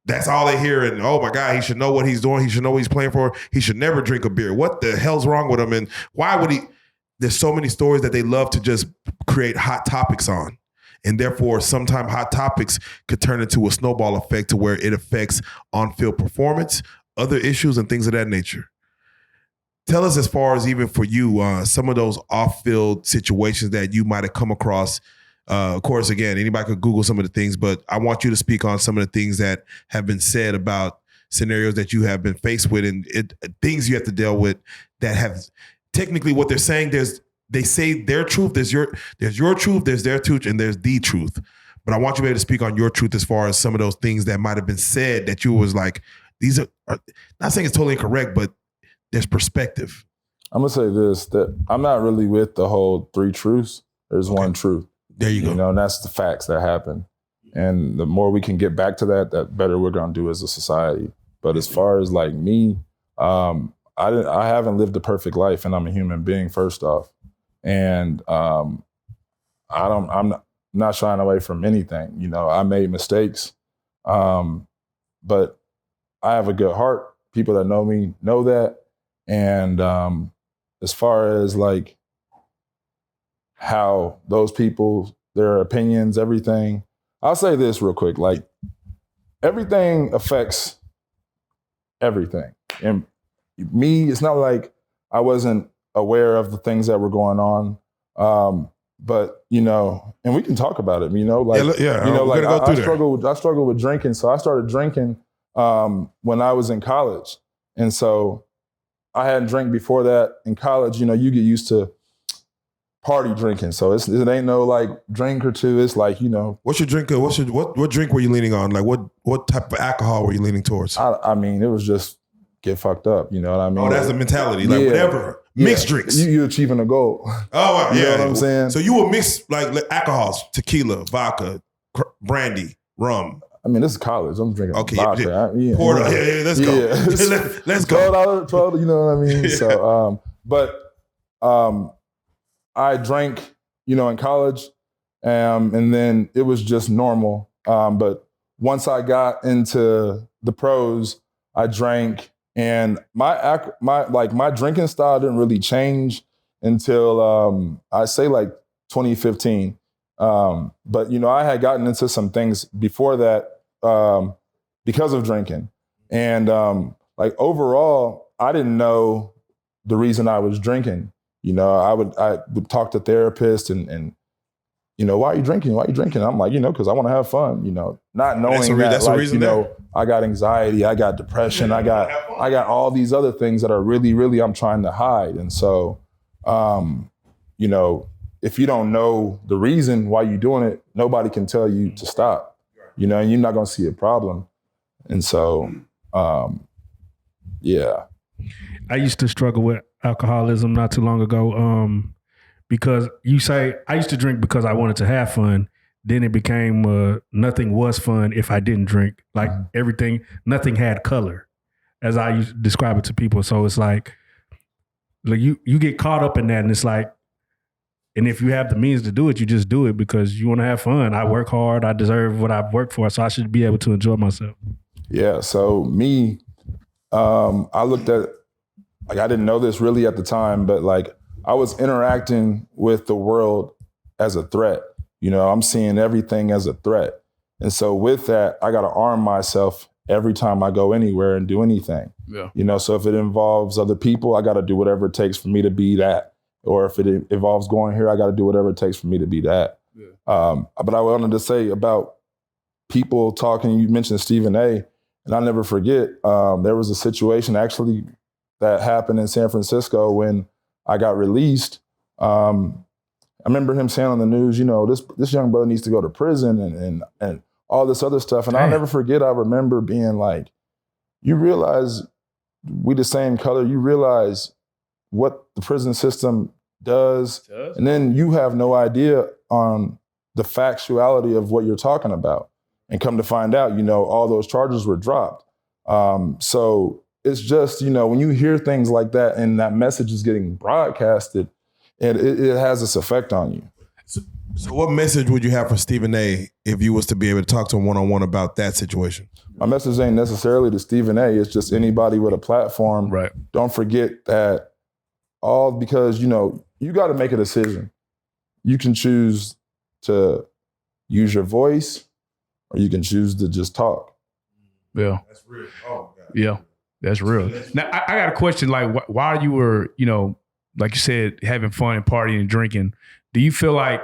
that's all they hear, and oh my God, he should know what he's doing, he should know what he's playing for, he should never drink a beer, what the hell's wrong with him, and why would he? There's so many stories that they love to just create hot topics on. And therefore, sometimes hot topics could turn into a snowball effect to where it affects on-field performance, other issues, and things of that nature. tell us, as far as even for you, some of those off-field situations that you might have come across. Of course, again, anybody could Google some of the things, but I want you to speak on some of the things that have been said about scenarios that you have been faced with and things you have to deal with that have technically what they're saying. They say their truth. There's your truth. There's their truth, and there's the truth. But I want you to be able to speak on your truth as far as some of those things that might have been said that you was like, these are not saying it's totally incorrect, but there's perspective. I'm gonna say this, that I'm not really with the whole 3 truths. There's one truth. There you go. You know, and that's the facts that happen. And the more we can get back to that, the better we're gonna do as a society. But as far as like me, I haven't lived a perfect life, and I'm a human being first off. And I'm not shying away from anything. You know, I made mistakes, but I have a good heart. People that know me know that. And as far as like how those people, their opinions, everything, I'll say this real quick, like everything affects everything. And me, it's not like I wasn't aware of the things that were going on. But, you know, and we can talk about it, you know, like, you know, like I struggled with drinking. So I started drinking when I was in college. And so I hadn't drank before that. In college, you know, you get used to party drinking. So it ain't no like drink or two. It's like, you know. What's your drink? What drink were you leaning on? Like what type of alcohol were you leaning towards? I mean, it was just get fucked up. You know what I mean? Oh, that's the mentality. Like whatever. Mixed drinks. You achieving a goal. Oh, yeah. You know what I'm saying? So you will mix like alcohols, tequila, vodka, brandy, rum. I mean, this is college. I'm drinking vodka. Let's go. Let's go. 12, you know what I mean? So, I drank, you know, in college, and then it was just normal. But once I got into the pros, I drank, and my drinking style didn't really change until I say like 2015. But you know, I had gotten into some things before that because of drinking, and like overall, I didn't know the reason I was drinking. You know, I would talk to therapists and you know, why are you drinking? Why are you drinking? I'm like, you know, because I want to have fun. You know, not knowing that's like, you know, I got anxiety, I got depression, I got all these other things that are really, really I'm trying to hide. And so, you know, if you don't know the reason why you're doing it, nobody can tell you to stop. You know, and you're not going to see a problem. And so, yeah. I used to struggle with alcoholism not too long ago because you say I used to drink because I wanted to have fun. Then it became nothing was fun if I didn't drink. Like nothing had color, as I used to describe it to people. So it's like you get caught up in that, and it's like, and if you have the means to do it, you just do it because you want to have fun. I work hard. I deserve what I've worked for, so I should be able to enjoy myself. Yeah. So me, I looked at, like, I didn't know this really at the time, but like I was interacting with the world as a threat. You know, I'm seeing everything as a threat. And so with that, I got to arm myself every time I go anywhere and do anything. Yeah. You know, so if it involves other people, I got to do whatever it takes for me to be that. Or if it involves going here, I got to do whatever it takes for me to be that. Yeah. But I wanted to say about people talking, you mentioned Stephen A., and I'll never forget, there was a situation actually that happened in San Francisco when I got released. I remember him saying on the news, you know, this young brother needs to go to prison and all this other stuff. And I'll never forget, I remember being like, you realize we the same color, you realize what the prison system does, and then you have no idea on the factuality of what you're talking about. And come to find out, you know, all those charges were dropped. So it's just, you know, when you hear things like that and that message is getting broadcasted, it has this effect on you. So what message would you have for Stephen A. if you was to be able to talk to him one-on-one about that situation? My message ain't necessarily to Stephen A. It's just anybody with a platform. Right. Don't forget that because, you know, you got to make a decision. You can choose to use your voice or you can choose to just talk. Yeah. That's real. Oh, God. Yeah. That's real. Now, I got a question. Like, while you were, like you said, having fun and partying and drinking, do you feel like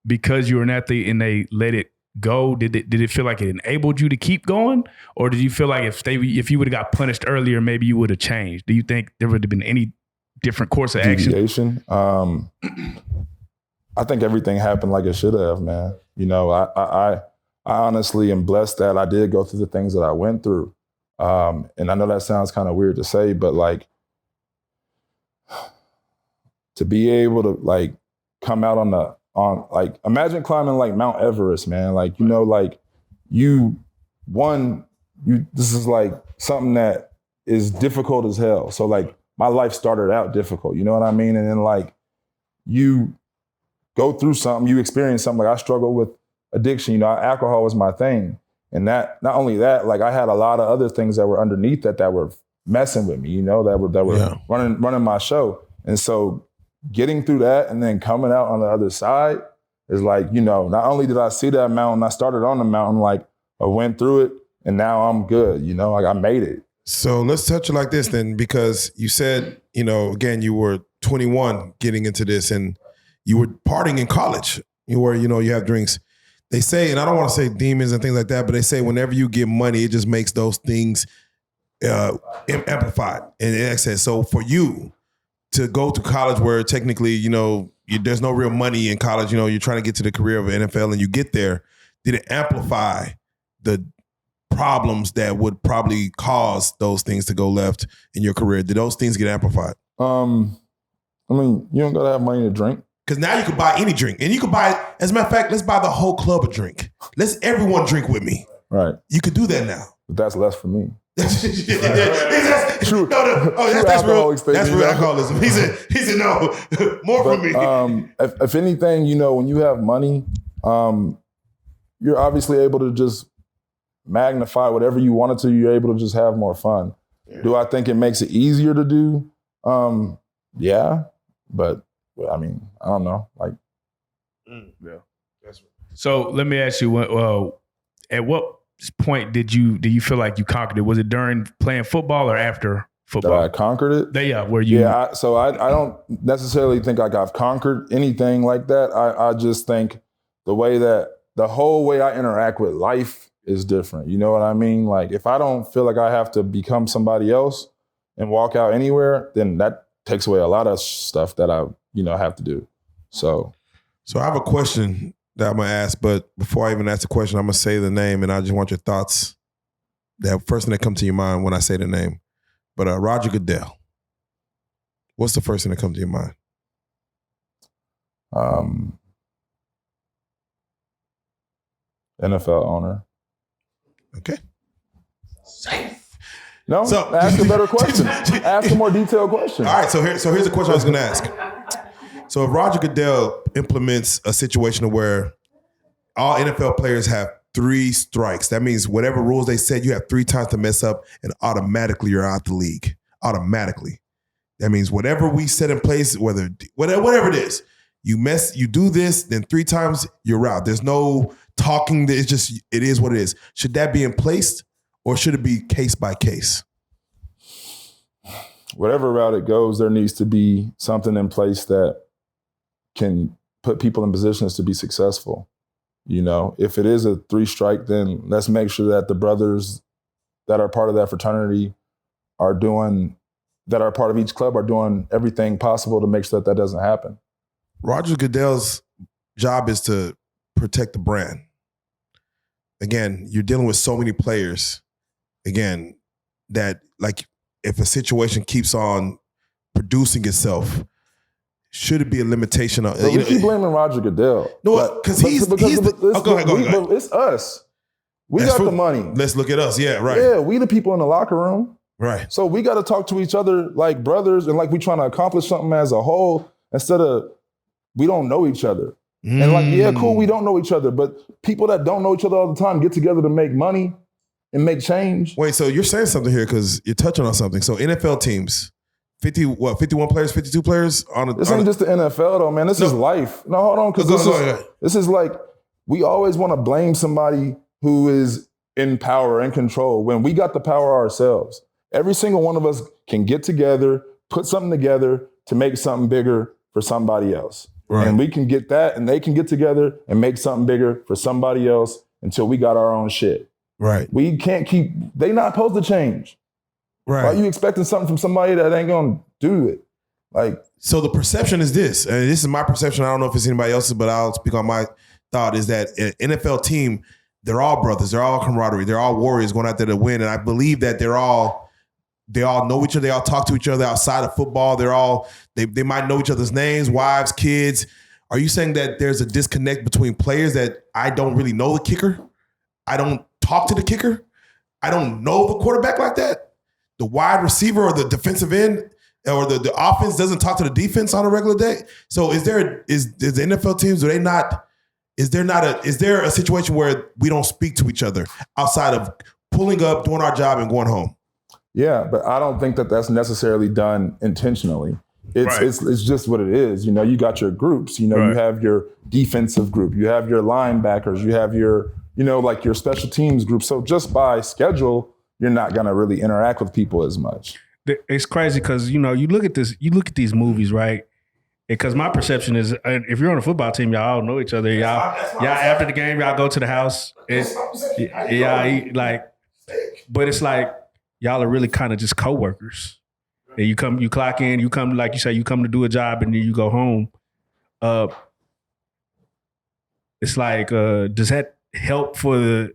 because you were an athlete and they let it go, did it feel like it enabled you to keep going? Or did you feel like if you would have got punished earlier, maybe you would have changed? Do you think there would have been any different course of action? Deviation? I think everything happened like it should have, man. I honestly am blessed that I did go through the things that I went through. And I know that sounds kind of weird to say, but like to be able to like come out on imagine climbing like Mount Everest, man. Like, this is like something that is difficult as hell. So like my life started out difficult, you know what I mean? And then like you go through something, you experience something. Like I struggled with addiction, alcohol was my thing. And that, not only that, like I had a lot of other things that were underneath that were messing with me, that were running my show. And so getting through that and then coming out on the other side is like, not only did I see that mountain, I started on the mountain, like I went through it and now I'm good, like I made it. So let's touch it like this then, because you said, again, you were 21 getting into this and you were partying in college. You were, you have drinks. They say, and I don't want to say demons and things like that, but they say whenever you get money, it just makes those things amplified and in excess. So for you to go to college where technically, there's no real money in college, you're trying to get to the career of NFL and you get there, did it amplify the problems that would probably cause those things to go left in your career? Did those things get amplified? I mean, you don't gotta have money to drink. Because now you can buy any drink. And you can buy, as a matter of fact, let's buy the whole club a drink. Let's everyone drink with me. Right. You could do that now. But that's less for me. True. That's real. That's real alcoholism. He said no, more for me. If anything, when you have money, you're obviously able to just magnify whatever you wanted to. You're able to just have more fun. Yeah. Do I think it makes it easier to do? Yeah, but I mean, I don't know. Like, yeah, that's right. So let me ask you: at what point do you feel like you conquered it? Was it during playing football or after football? That I conquered it? Yeah, where you? Yeah, so I don't necessarily think like I've conquered anything like that. I just think the whole way I interact with life is different. You know what I mean? Like if I don't feel like I have to become somebody else and walk out anywhere, then that takes away a lot of stuff that I have to do. So I have a question that I'm gonna ask, but before I even ask the question, I'm gonna say the name, and I just want your thoughts. That first thing that comes to your mind when I say the name. But Roger Goodell. What's the first thing that comes to your mind? NFL owner. Okay. Safe. No, so, ask a better question. Ask a more detailed question. All right, so here's the question I was gonna ask. So if Roger Goodell implements a situation where all NFL players have 3 strikes, that means whatever rules they set, you have 3 times to mess up and automatically you're out the league. Automatically. That means whatever we set in place, whatever it is, you do this, then 3 times you're out. There's no talking, it is what it is. Should that be in place or should it be case by case? Whatever route it goes, there needs to be something in place that can put people in positions to be successful. If it is a 3-strike, then let's make sure that the brothers that are part of that fraternity that are part of each club are doing everything possible to make sure that doesn't happen. Roger Goodell's job is to protect the brand. Again, you're dealing with so many players, again, that like if a situation keeps on producing itself, should it be a limitation on? We keep blaming Roger Goodell. No, because he's go ahead. It's us. We got the money. Let's look at us. Yeah, right. Yeah, we the people in the locker room. Right. So we got to talk to each other like brothers and like we trying to accomplish something as a whole instead of we don't know each other. And like, yeah, cool, we don't know each other, but people that don't know each other all the time get together to make money and make change. Wait, so you're saying something here because you're touching on something. So NFL teams, 51 players, 52 players on a... This ain't just the NFL though, man. This is life. No, hold on, because this is like, we always want to blame somebody who is in power and control when we got the power ourselves. Every single one of us can get together, put something together to make something bigger for somebody else. Right. And we can get that, and they can get together and make something bigger for somebody else until we got our own shit. Right. We can't keep, they not supposed to change. Right. Why are you expecting something from somebody that ain't gonna do it? Like, so the perception is this, and this is my perception. I don't know if it's anybody else's, but I'll speak on my thought, is that an NFL team, they're all brothers, they're all camaraderie, they're all warriors going out there to win. And I believe that they all know each other, they all talk to each other outside of football. They might know each other's names, wives, kids. Are you saying that there's a disconnect between players that I don't really know the kicker? I don't talk to the kicker. I don't know the quarterback like that. The wide receiver or the defensive end or the offense doesn't talk to the defense on a regular day. So is the NFL teams, is there a situation where we don't speak to each other outside of pulling up, doing our job, and going home? yeah, but I don't think that that's necessarily done intentionally. It's just what it is. You know, you got your groups, you have your defensive group, you have your linebackers, you have your, like your special teams group. So just by schedule, you're not going to really interact with people as much. It's crazy because, you look at these movies, right? Because my perception is, if you're on a football team, y'all all know each other. Y'all after the game, y'all go to the house. Y'all eat, but it's like y'all are really kind of just coworkers. And you clock in, you come, like you say, you come to do a job, and then you go home. It's like, does that help to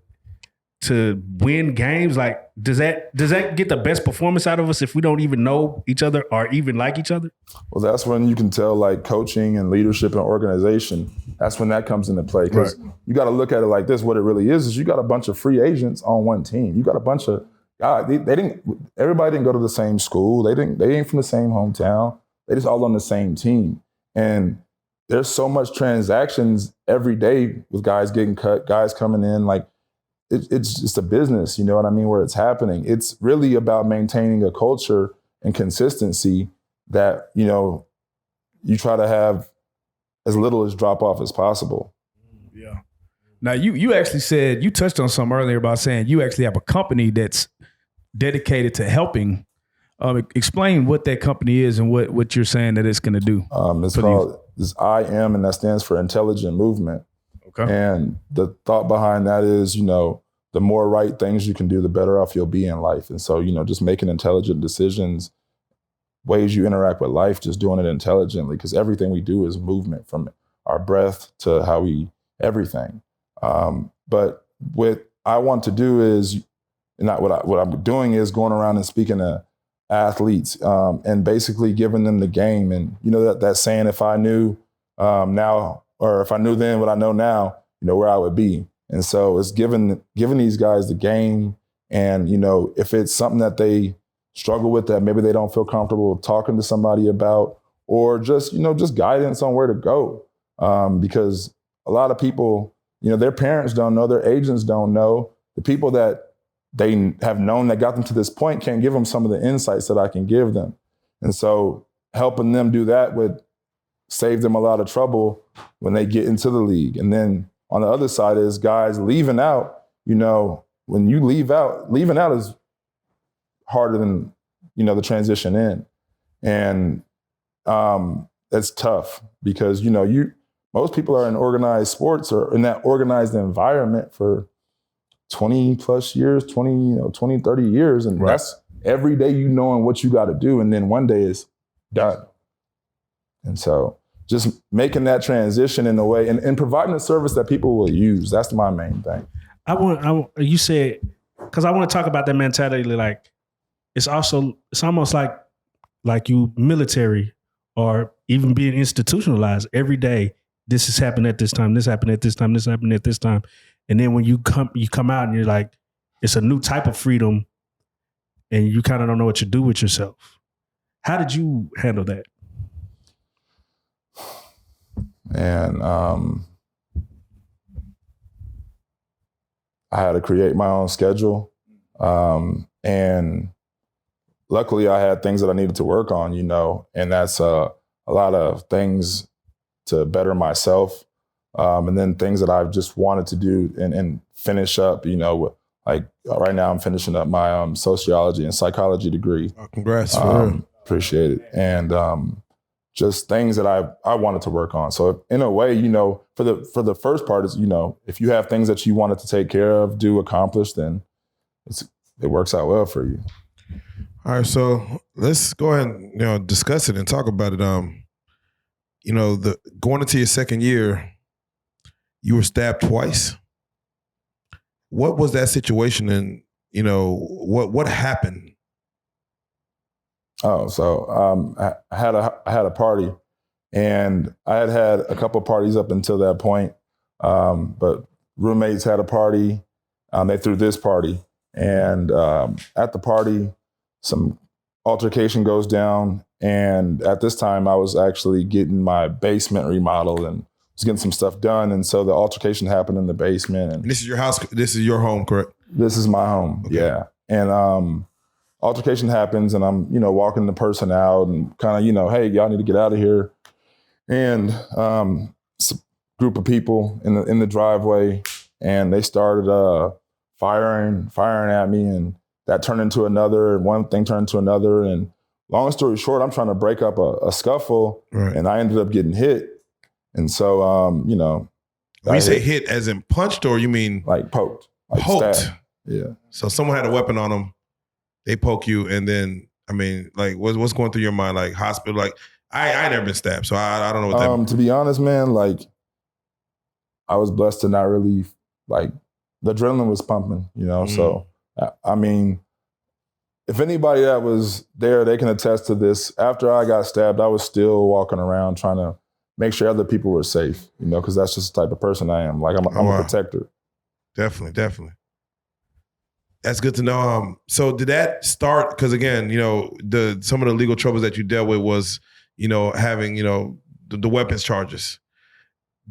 win games? Like, does that get the best performance out of us if we don't even know each other or even like each other? Well, that's when you can tell, like, coaching and leadership and organization. That's when that comes into play, because you got to look at it like this. What it really is you got a bunch of free agents on one team. You got a bunch of guys. Everybody didn't go to the same school. They ain't from the same hometown. They just all on the same team. And there's so much transactions every day with guys getting cut, guys coming in. Like, it's just a business, you know what I mean, where it's happening. It's really about maintaining a culture and consistency that, you try to have as little as drop off as possible. Yeah. Now, you actually said, you touched on something earlier about saying you actually have a company that's dedicated to helping. Explain what that company is and what you're saying that it's going to do. It's called I Am, and that stands for Intelligent Movement. Okay. And the thought behind that is, the more right things you can do, the better off you'll be in life. And so, just making intelligent decisions, ways you interact with life, just doing it intelligently, because everything we do is movement, from our breath to how everything. But what I want to do is, not what I'm doing is going around and speaking to athletes and basically giving them the game. And, that saying, if I knew now, or if I knew then what I know now, where I would be. And so it's giving these guys the game. And, if it's something that they struggle with that maybe they don't feel comfortable talking to somebody about, or just guidance on where to go. Because a lot of people, their parents don't know, their agents don't know. The people that they have known that got them to this point can't give them some of the insights that I can give them. And so helping them do that would save them a lot of trouble when they get into the league. And then on the other side is guys leaving out. When you leaving out is harder than, the transition in. And it's tough because, most people are in organized sports or in that organized environment for 20 plus years, 20, 30 years. And that's every day knowing what you got to do. And then one day it's done. And so just making that transition in a way and providing a service that people will use. That's my main thing. You said, because I want to talk about that mentality. Like, it's almost like you military or even being institutionalized every day. This has happened at this time. This happened at this time. This happened at this time. And then when you come out and you're like, it's a new type of freedom and you kind of don't know what to do with yourself. How did you handle that? And I had to create my own schedule. And luckily I had things that I needed to work on, and that's a lot of things to better myself. And then things that I've just wanted to do and finish up, with Like right now I'm finishing up my sociology and psychology degree. Oh, congrats. For real. Appreciate it. And just things that I wanted to work on. So in a way, you know, for the first part is, you know, if you have things that you wanted to take care of, accomplish, then it works out well for you. All right, so let's go ahead and, you know, discuss it and talk about it. You know, going into your second year, you were stabbed twice. What was that situation, and you know what happened? Oh, so I had a party, and I had a couple parties up until that point, but roommates had a party. They threw this party, and at the party, some altercation goes down. And at this time, I was actually getting my basement remodeled and was getting some stuff done. And so the altercation happened in the basement. And this is your house. This is your home, correct? This is my home. Okay. Yeah. And altercation happens, and I'm, you know, walking the person out and kind of, you know, hey, y'all need to get out of here. And a group of people in the driveway, and they started firing at me, and that turned into another, and one thing turned into another. And long story short, I'm trying to break up a scuffle, right, and I ended up getting hit. And so, you know. When you say hit as in punched, or you mean? Like poked. Like poked. Stabbed. Yeah. So someone had a weapon on them, they poke you, and then, I mean, like, what's going through your mind? Like hospital, like, I never been stabbed, so I don't know what that means. To be honest, man, like, I was blessed to not really, like, the adrenaline was pumping, you know? So, I mean, if anybody that was there, they can attest to this. After I got stabbed, I was still walking around trying to make sure other people were safe, you know, because that's just the type of person I am. Like, I'm a protector. Definitely. That's good to know. So did that start, because again, you know, some of the legal troubles that you dealt with was, you know, having, you know, the weapons charges.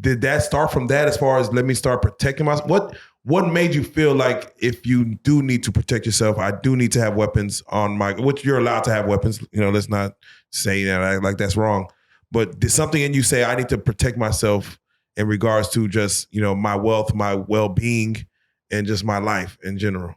Did that start from that, as far as let me start protecting myself? What made you feel like, if you do need to protect yourself, I do need to have weapons on which you're allowed to have weapons, you know, let's not say that like that's wrong. But did something in you say, I need to protect myself in regards to just, you know, my wealth, my well-being, and just my life in general?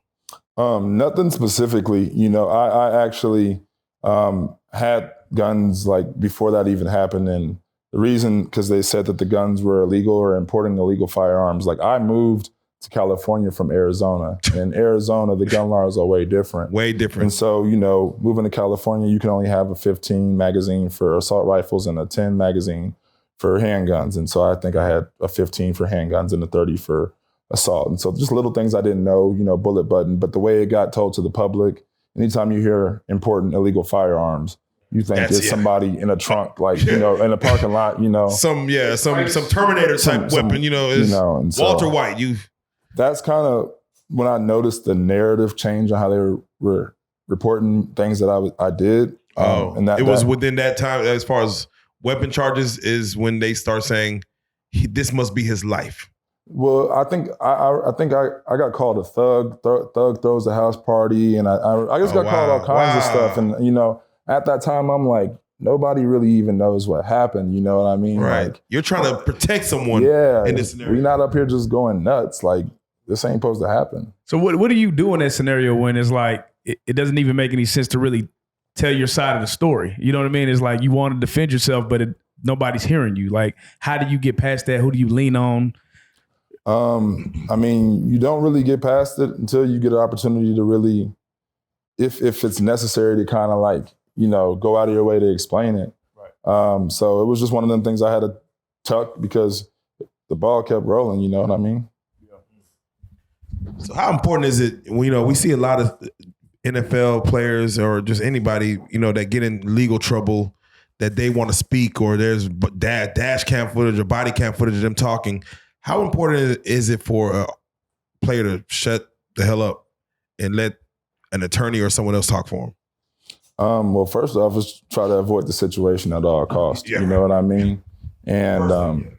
Nothing specifically. You know, I actually had guns like before that even happened. And the reason, because they said that the guns were illegal or importing illegal firearms. Like, I moved to California from Arizona. In Arizona, the gun laws are way different. Way different. And so, you know, moving to California, you can only have a 15 magazine for assault rifles and a 10 magazine for handguns. And so I think I had a 15 for handguns and a 30 for assault. And so just little things I didn't know, you know, bullet button. But the way it got told to the public, anytime you hear important illegal firearms, you think it's somebody in a trunk, like, you know, in a parking lot, you know. Some Terminator type weapon, you know, is, you know, and Walter White. That's kind of when I noticed the narrative change on how they were reporting things that I did. And that was within that time, as far as weapon charges, is when they start saying this must be his life. Well, I think I got called a thug. Thug throws a house party, and I just got called all kinds of stuff. And you know, at that time, I'm like, nobody really even knows what happened. You know what I mean? Right. Like, you're trying to protect someone. Yeah. In this scenario. We're not up here just going nuts. Like, this ain't supposed to happen. So what do you do in that scenario when it's like it doesn't even make any sense to really tell your side of the story? You know what I mean? It's like you want to defend yourself, but nobody's hearing you. Like, how do you get past that? Who do you lean on? I mean, you don't really get past it until you get an opportunity to really, if it's necessary, to kind of like, you know, go out of your way to explain it. Right. So it was just one of them things I had to tuck because the ball kept rolling. You know what I mean? So how important is it, you know, we see a lot of NFL players or just anybody, you know, that get in legal trouble, that they want to speak, or there's dash cam footage or body cam footage of them talking. How important is it for a player to shut the hell up and let an attorney or someone else talk for him? Well, first off, is try to avoid the situation at all costs. Yeah. You know what I mean? And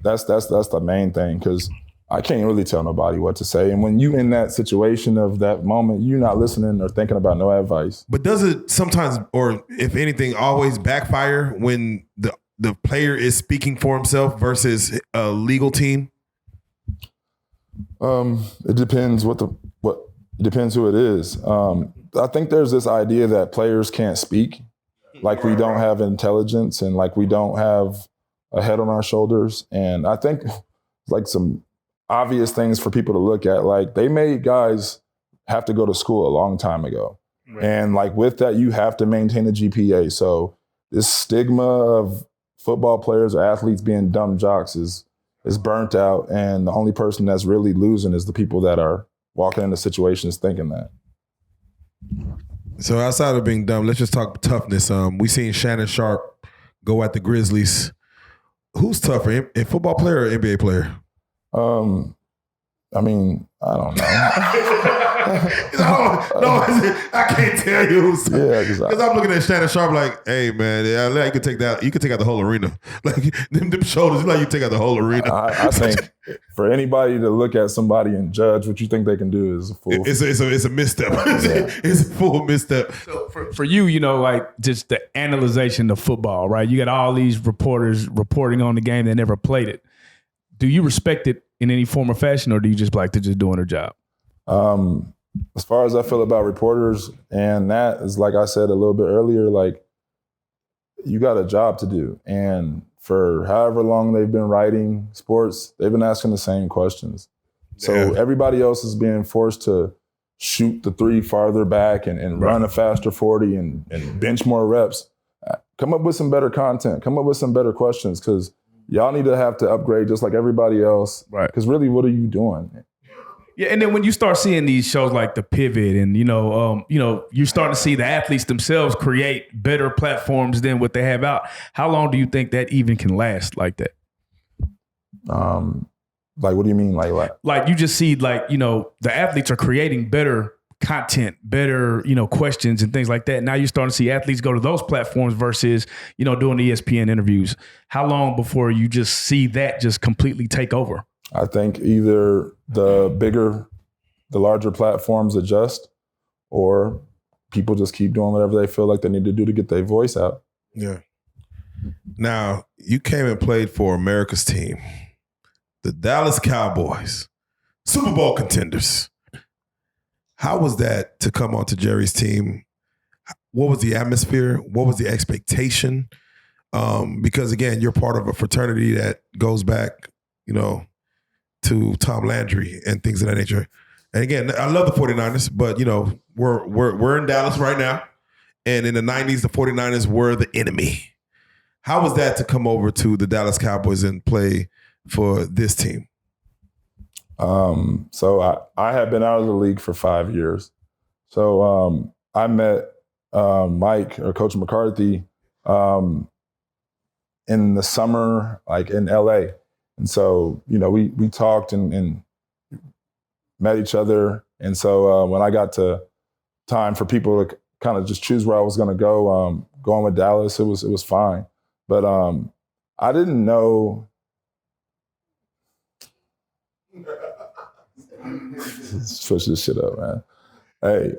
that's the main thing, because I can't really tell nobody what to say. And when you in that situation of that moment, you're not listening or thinking about no advice. But does it sometimes, or if anything, always backfire when the player is speaking for himself versus a legal team? It depends what It depends who it is. I think there's this idea that players can't speak, like we don't have intelligence and like we don't have a head on our shoulders. And I think like some obvious things for people to look at, like they made guys have to go to school a long time ago. Right. And like with that, you have to maintain a GPA. So this stigma of football players or athletes being dumb jocks is burnt out. And the only person that's really losing is the people that are walking into situations thinking that. So outside of being dumb, let's just talk toughness. We seen Shannon Sharpe go at the Grizzlies. Who's tougher, a football player or NBA player? I mean, I don't know. I can't tell you who's tough. Yeah, because I'm looking at Shannon Sharpe like, hey man, you could take that. You could take out the whole arena. Like them shoulders, like you take out the whole arena. I think for anybody to look at somebody and judge what you think they can do is a fool. It's a misstep. It's a full misstep. So for you, you know, like just the analyzation of football, right? You got all these reporters reporting on the game that never played it. Do you respect it in any form or fashion, or do you just like they're just doing their job? As far as I feel about reporters, and that is like I said a little bit earlier, like you got a job to do. And for however long they've been writing sports, they've been asking the same questions. So everybody else is being forced to shoot the three farther back and run a faster 40 and bench more reps. Come up with some better content. Come up with some better questions, because y'all need to have to upgrade just like everybody else. Right. Because really, what are you doing? Yeah, and then when you start seeing these shows like The Pivot, and you start to see the athletes themselves create better platforms than what they have out. How long do you think that even can last like that? Like, what do you mean, like what? Like you just see, like, the athletes are creating better content, better, questions and things like that. Now you're starting to see athletes go to those platforms versus, doing the ESPN interviews. How long before you just see that just completely take over? I think either the larger platforms adjust, or people just keep doing whatever they feel like they need to do to get their voice out. Yeah. Now, you came and played for America's team, the Dallas Cowboys, Super Bowl contenders. How was that to come onto Jerry's team? What was the atmosphere? What was the expectation? Because again, you're part of a fraternity that goes back, to Tom Landry and things of that nature. And again, I love the 49ers, but we're in Dallas right now. And in the 90s, the 49ers were the enemy. How was that to come over to the Dallas Cowboys and play for this team? So I had been out of the league for 5 years. So I met Mike, or Coach McCarthy, in the summer, like in LA. And so, we talked and met each other. And so when I got to time for people to kind of just choose where I was going to go, going with Dallas, it was fine. But I didn't know. Switch this shit up, man. Hey,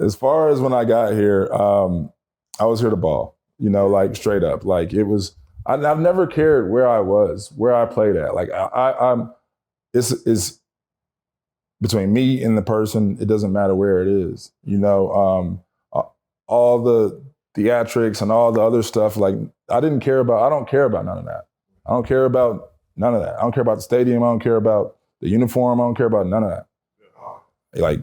as far as when I got here, I was here to ball, like straight up. Like it was, I've never cared where I was, where I played at. Like it's between me and the person. It doesn't matter where it is. All the theatrics and all the other stuff. Like I don't care about none of that. I don't care about none of that. I don't care about the stadium. I don't care about the uniform. I don't care about none of that. Like,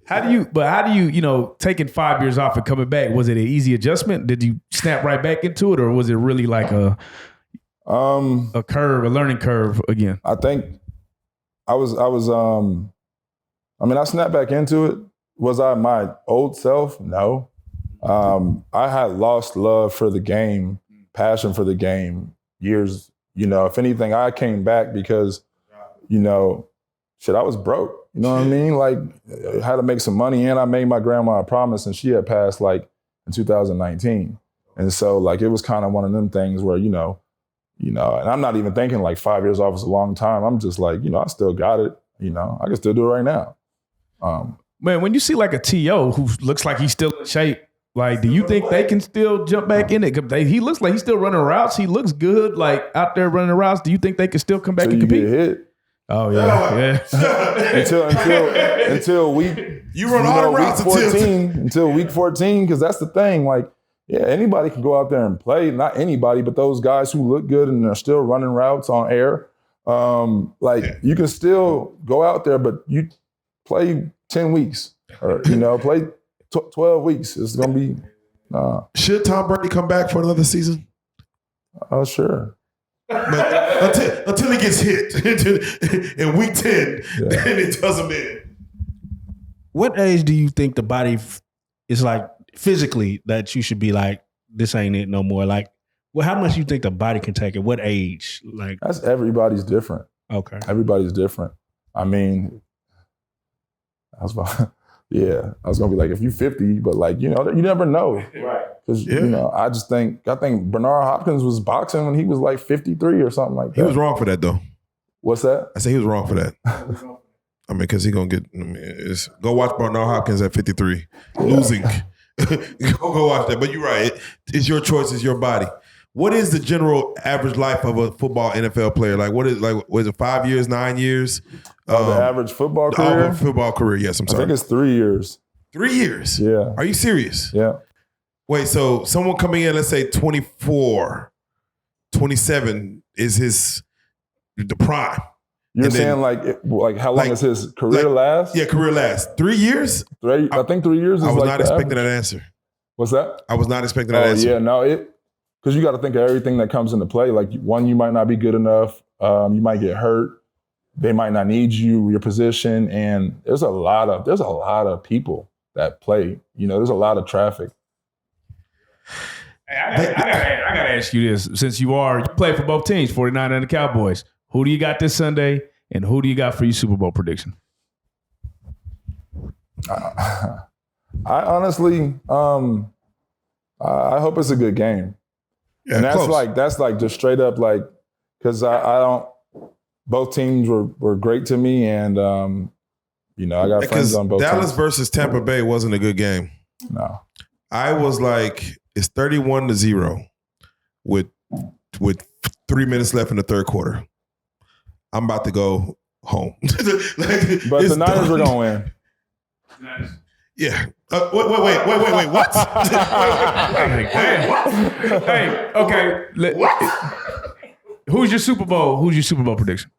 how do you, taking 5 years off and coming back, was it an easy adjustment? Did you snap right back into it, or was it really like a learning curve again? I think I snapped back into it. Was I my old self? No. I had lost love for the game, passion for the game years. If anything, I came back because, I was broke. You know what I mean? Like, I had to make some money, and I made my grandma a promise, and she had passed like in 2019. And so like, it was kind of one of them things where, and I'm not even thinking like 5 years off is a long time. I'm just like, I still got it. I can still do it right now. Man, when you see like a T.O. who looks like he's still in shape, like, do you think they can still jump back in it? He looks like he's still running routes. He looks good, like out there running routes. Do you think they can still come back and compete? Get hit. Oh yeah. until week. You run all the routes until week 14, because that's the thing. Like, yeah, anybody can go out there and play. Not anybody, but those guys who look good and are still running routes on air. You can still go out there, but you play 10 weeks or play 12 weeks. It's gonna be. Should Tom Brady come back for another season? Sure. But until he gets hit in week 10, then it doesn't matter. What age do you think the body is like physically that you should be like, this ain't it no more? Like, well, how much you think the body can take at what age? Like, that's everybody's different. Okay. Everybody's different. I mean, I was gonna be like, if you 50, but like, you never know. Right. Because I think Bernard Hopkins was boxing when he was like 53 or something like that. He was wrong for that though. What's that? I say he was wrong for that. I mean, because go watch Bernard Hopkins at 53 losing. go watch that. But you're right. It's your choice. It's your body. What is the general average life of a football NFL player? Like, was it 5 years, 9 years? The average football career? Football career, yes, I'm sorry. I think it's 3 years. 3 years? Yeah. Are you serious? Yeah. Wait, so someone coming in, let's say 24, 27 is the prime. You're saying like how long does his career last? Yeah, career last. 3 years? I think 3 years is I was like not expecting that answer. What's that? I was not expecting that answer. Yeah, no, because you got to think of everything that comes into play. Like, one, you might not be good enough. You might get hurt. They might not need your position. And there's a lot of people that play. There's a lot of traffic. Hey, I gotta ask you this. Since you play for both teams, 49 and the Cowboys, who do you got this Sunday and who do you got for your Super Bowl prediction? I honestly, I hope it's a good game. Yeah, and that's like just straight up like, because I don't. Both teams were great to me, and I got friends on both. Dallas teams. versus Tampa Bay wasn't a good game. No, I was like, it's 31-0 with 3 minutes left in the third quarter. I'm about to go home. But the Niners were gonna win. Yeah. Wait. What? Hey, okay. What? Who's your Super Bowl prediction?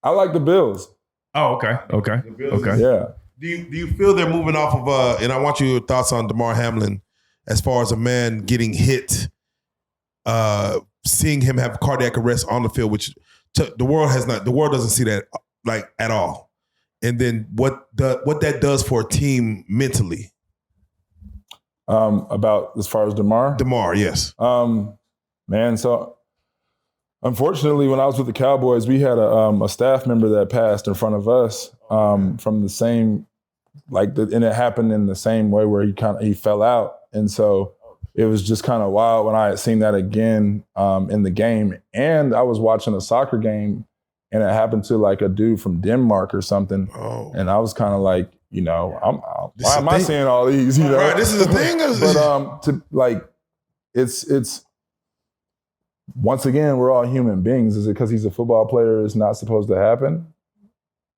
I like the Bills. Oh, okay. Yeah. Do you feel they're moving off of and I want your thoughts on Damar Hamlin as far as a man getting hit, seeing him have cardiac arrest on the field, which the world doesn't see that like at all. And then what that does for a team mentally. About as far as Damar? Damar, yes. Man, so unfortunately, when I was with the Cowboys, we had a staff member that passed in front of us from the same, and it happened in the same way where he fell out. And so it was just kind of wild when I had seen that again in the game. And I was watching a soccer game and it happened to like a dude from Denmark or something. Oh. And I was kind of like, why am I seeing all these? Right, this is the thing. But it's once again, we're all human beings. Is it because he's a football player it's not supposed to happen?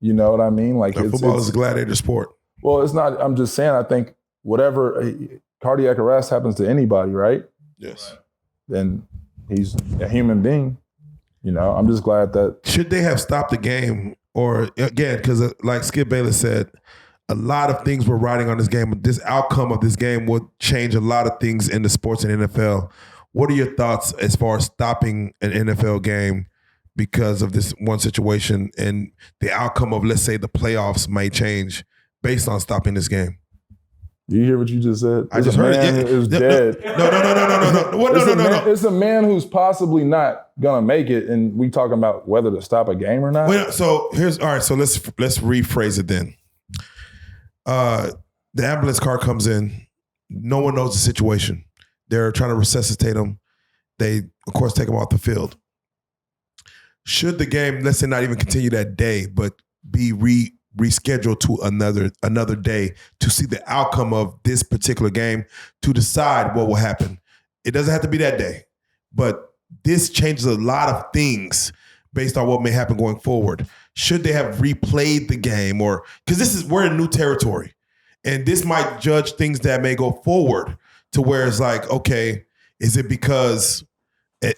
You know what I mean? Like, football is a gladiator sport. Well, it's not. I'm just saying, I think whatever cardiac arrest happens to anybody, right? Yes. Then he's a human being. I'm just glad that. Should they have stopped the game? Or again, because like Skip Bayless said, a lot of things were riding on this game. This outcome of this game would change a lot of things in the sports and NFL. What are your thoughts as far as stopping an NFL game because of this one situation and the outcome of, let's say, the playoffs might change based on stopping this game? Do you hear what you just said? I just heard it. Is dead. No. It's a man who's possibly not gonna make it, and we talking about whether to stop a game or not. So let's rephrase it then. The ambulance car comes in. No one knows the situation. They're trying to resuscitate him. They, of course, take him off the field. Should the game, let's say, not even continue that day, but be rescheduled to another day to see the outcome of this particular game to decide what will happen? It doesn't have to be that day, but this changes a lot of things based on what may happen going forward? Should they have replayed the game, or because we're in new territory, and this might judge things that may go forward to where it's like, okay, is it because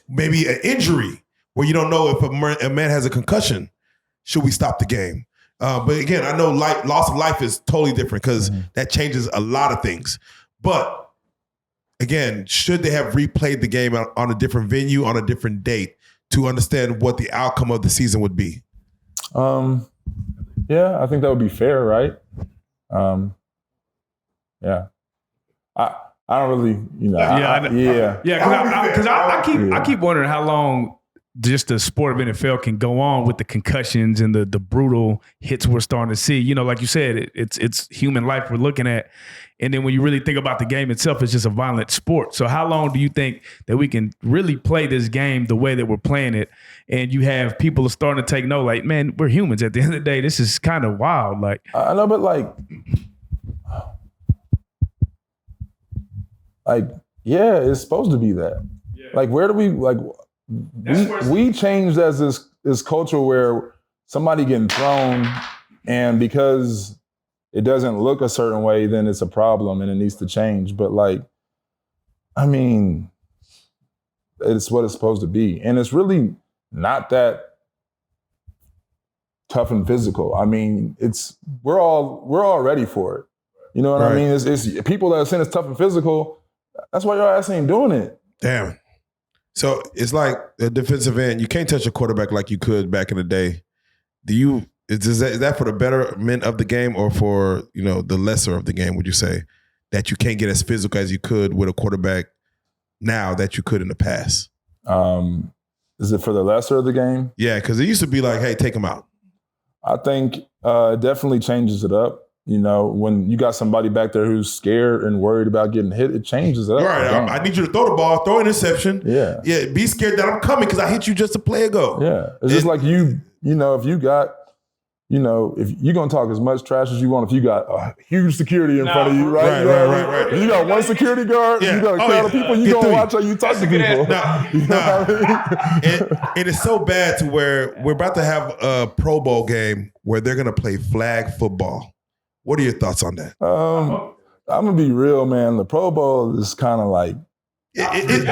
maybe an injury where you don't know if a man has a concussion? Should we stop the game? But again, I know loss of life is totally different because that changes a lot of things. But again, should they have replayed the game on a different venue, on a different date, to understand what the outcome of the season would be? Yeah, I think that would be fair, right? Yeah. I don't really, Because I keep wondering how long just the sport of NFL can go on with the concussions and the brutal hits we're starting to see. Like you said, it's human life we're looking at. And then when you really think about the game itself, it's just a violent sport. So how long do you think that we can really play this game the way that we're playing it? And you have people starting to take note, like, man, we're humans at the end of the day. This is kind of wild. Like, I know, but yeah, it's supposed to be that. Yeah. Like, where do we we changed as this culture where somebody getting thrown, and because it doesn't look a certain way, then it's a problem and it needs to change. But it's what it's supposed to be. And it's really not that tough and physical. We're all ready for it. You know what I mean? It's people that are saying it's tough and physical. That's why your ass ain't doing it. Damn. So it's like a defensive end. You can't touch a quarterback like you could back in the day. Is that for the betterment of the game, or for the lesser of the game? Would you say that you can't get as physical as you could with a quarterback now that you could in the past? Is it for the lesser of the game? Yeah, because it used to be like, hey, take him out. I think it definitely changes it up. When you got somebody back there who's scared and worried about getting hit, it changes it up. Right. I need you to throw the ball, throw an interception. Yeah. Yeah. Be scared that I'm coming because I hit you just to play a go. Yeah. It's just like if you got, if you're going to talk as much trash as you want, if you got a huge security in front of you, right? Right. If you got one security guard, you got a crowd of people, you going to watch how you talk to people. And it's so bad to where we're about to have a Pro Bowl game where they're going to play flag football. What are your thoughts on that? I'm going to be real, man. The Pro Bowl is kind of like, it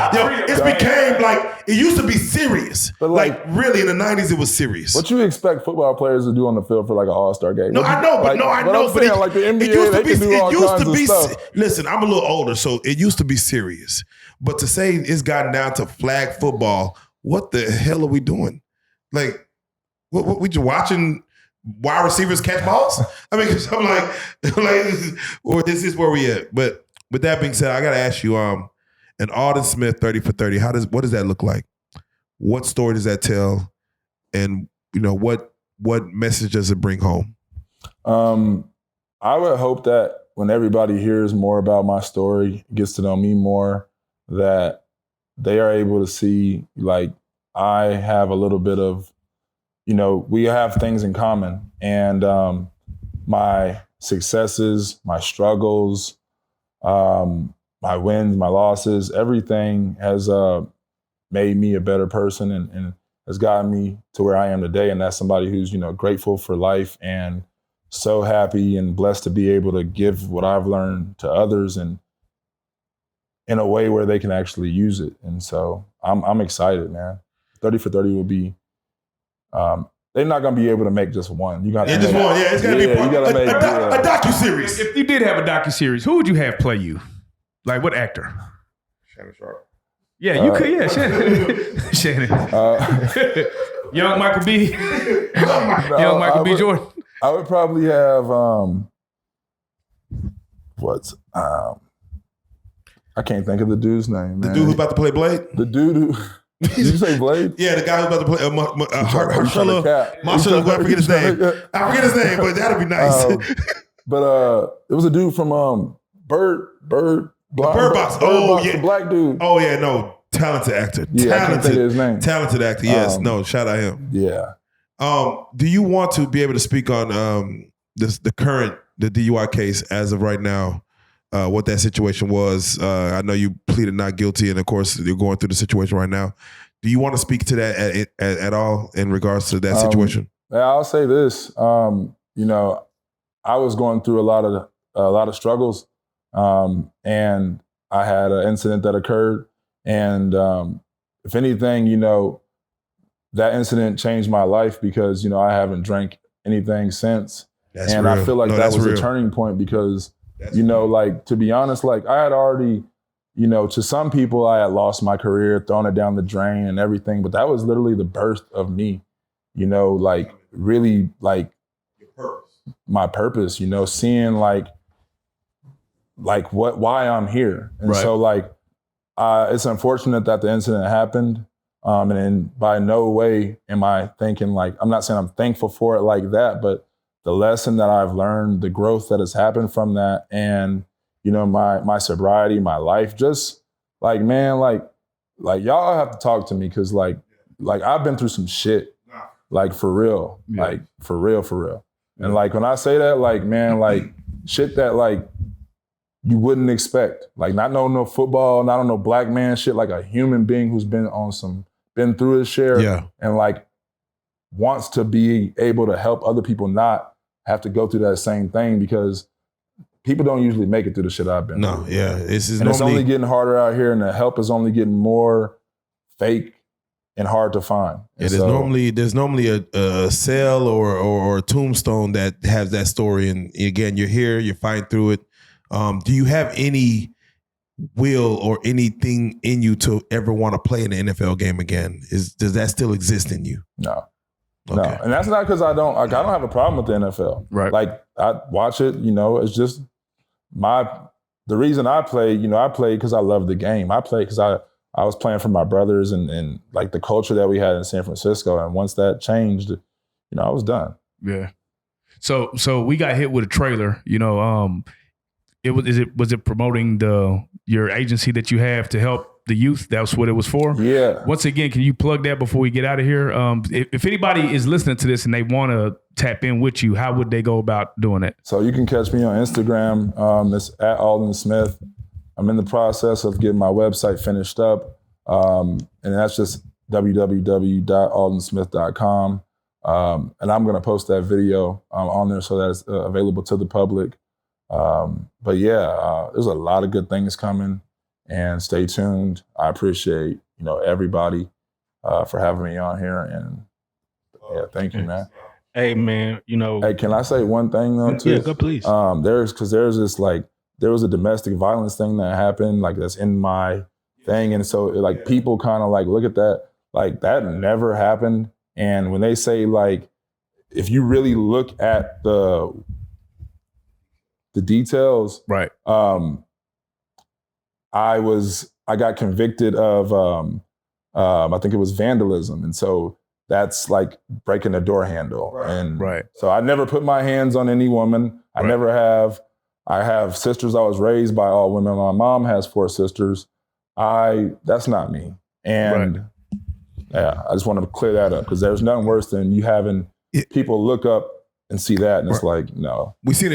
became like, it used to be serious. But really in the 90s, it was serious. What you expect football players to do on the field for like an all-star game? I know. But like the NBA, they can do all kinds of stuff. Listen, I'm a little older, so it used to be serious. But to say it's gotten down to flag football, what the hell are we doing? Like, what we just watching wide receivers catch balls? Because I'm like, or this is where we at. But with that being said, I got to ask you, an Aldon Smith 30 for 30, what does that look like? What story does that tell? And what message does it bring home? I would hope that when everybody hears more about my story, gets to know me more, that they are able to see, like, I have a little bit of, we have things in common. And my successes, my struggles, my wins, my losses, everything has made me a better person and has gotten me to where I am today. And that's somebody who's, grateful for life and so happy and blessed to be able to give what I've learned to others and in a way where they can actually use it. And so I'm excited, man. 30 for 30 will be, they're not going to be able to make just one. You got to just one. Yeah, it's got to be a docuseries. If you did have a docuseries, who would you have play you? Like, what actor? Shannon Sharpe. Yeah, you could. Yeah, Shannon. Shannon. Young Michael B. Young Michael B. Jordan. I would probably have I can't think of the dude's name. The man. dude who's about to play Blade. The dude who. Did you say Blade? Yeah, the guy who's about to play Marshall. I forget his name. But that'd be nice. But it was a dude from Bird Box. The black dude. Oh yeah, no, talented actor. Yeah, I can't think of his name. Talented actor. Yes, shout out him. Yeah. Do you want to be able to speak on the current DUI case as of right now? What that situation was? I know you pleaded not guilty, and of course you're going through the situation right now. Do you want to speak to that at all in regards to that situation? Yeah, I'll say this. You know, I was going through a lot of struggles, and I had an incident that occurred, and if anything, you know, that incident changed my life because, you know, I haven't drank anything since. That's and real. I feel like that was a turning point because, you know, like, to be honest, like, I had already, you know, to some people, I had lost my career, thrown it down the drain and everything, but that was literally the birth of me, you know, like, really, like, my purpose, you know, seeing like why I'm here. And so, like, it's unfortunate that the incident happened. And by no way am I thinking, like, I'm not saying I'm thankful for it like that, but the lesson that I've learned, the growth that has happened from that, and, you know, my sobriety, my life, just like, man, like y'all have to talk to me, because like I've been through some shit, like, for real, like, for real. And like, when I say that, like, man, like, shit that, like, you wouldn't expect, like, not no football, not on no black man shit, like a human being who's been through his share, and like wants to be able to help other people not have to go through that same thing, because people don't usually make it through the shit I've been through. It's only getting harder out here, and the help is only getting more fake and hard to find. Yeah, there's normally a cell or a tombstone that has that story, and again, you're here, you're fighting through it. Do you have any will or anything in you to ever want to play in the NFL game again? Does that still exist in you? No. Okay. No, and that's not because I don't have a problem with the NFL. Right. Like, I watch it, you know, it's just the reason I play, you know, I play because I love the game. I play because I was playing for my brothers and like the culture that we had in San Francisco. And once that changed, you know, I was done. Yeah. So we got hit with a trailer, you know, was it promoting your agency that you have to help the youth? That's what it was for? Yeah. Once again, can you plug that before we get out of here? If anybody is listening to this and they want to tap in with you, how would they go about doing it? So you can catch me on Instagram. It's at Aldon Smith. I'm in the process of getting my website finished up. And that's just www.aldonsmith.com. And I'm going to post that video on there so that it's available to the public. But yeah, there's a lot of good things coming, and stay tuned. I appreciate, you know, everybody for having me on here, and yeah, thank you, man. Hey, man, you know. Hey, can I say one thing though too? Yeah, go please. There was a domestic violence thing that happened, like, that's in my thing, and so like people kind of like look at that, like, that never happened. And when they say, like, if you really look at the details, right? I got convicted of I think it was vandalism, and so that's like breaking a door handle. Right. And right. So I never put my hands on any woman. I never have. I have sisters. I was raised by all women. My mom has 4 sisters. That's not me. And yeah, I just wanted to clear that up, because there's nothing worse than you having people look up and see that, and it's like, no. We seen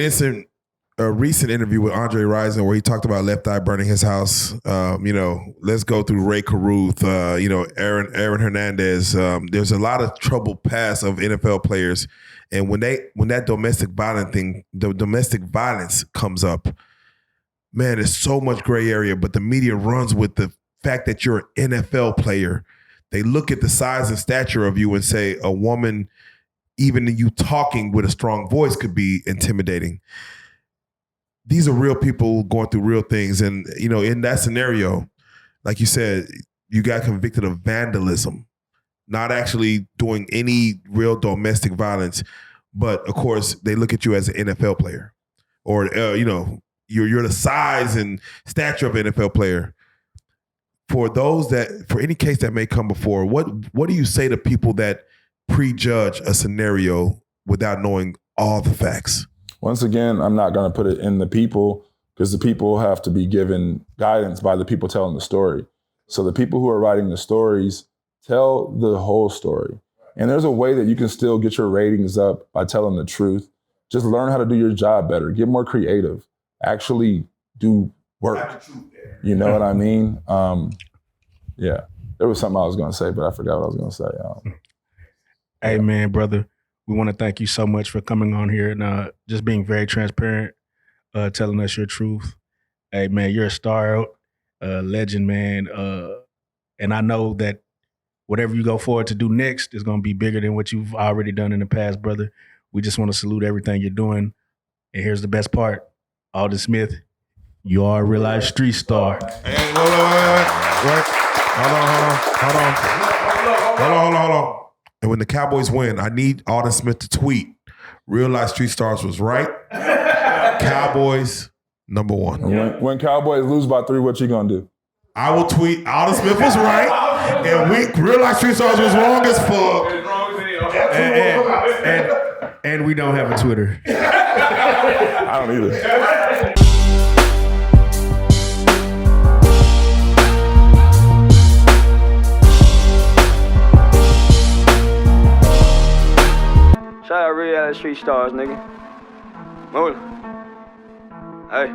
a recent interview with Andre Rison where he talked about Left Eye burning his house. You know, let's go through Ray Caruth, you know, Aaron Hernandez. There's a lot of troubled past of NFL players. And when that domestic violence comes up, man, there's so much gray area, but the media runs with the fact that you're an NFL player. They look at the size and stature of you and say a woman, even you talking with a strong voice, could be intimidating. These are real people going through real things. And, you know, in that scenario, like you said, you got convicted of vandalism, not actually doing any real domestic violence. But of course, they look at you as an NFL player, or, you know, you're the size and stature of an NFL player. For any case that may come before, what do you say to people that prejudge a scenario without knowing all the facts? Once again, I'm not going to put it in the people, because the people have to be given guidance by the people telling the story. So the people who are writing the stories tell the whole story. And there's a way that you can still get your ratings up by telling the truth. Just learn how to do your job better. Get more creative. Actually do work. You know what I mean? Yeah. There was something I was gonna say, but I forgot what I was gonna say. Hey, man, brother, we want to thank you so much for coming on here and just being very transparent, telling us your truth. Hey, man, you're a star, legend, man. And I know that whatever you go forward to do next is going to be bigger than what you've already done in the past, brother. We just want to salute everything you're doing. And here's the best part. Aldon Smith, you are a real-life street star. Hey, wait. Hold on. And when the Cowboys win, I need Aldon Smith to tweet, Real Life Street Stars was right. Cowboys, #1. When Cowboys lose by 3, what you gonna do? I will tweet, Aldon Smith was right, and Real Life Street Stars was wrong as fuck. And we don't have a Twitter. I don't either. Shout out Real Street Stars, nigga. Move. Hey.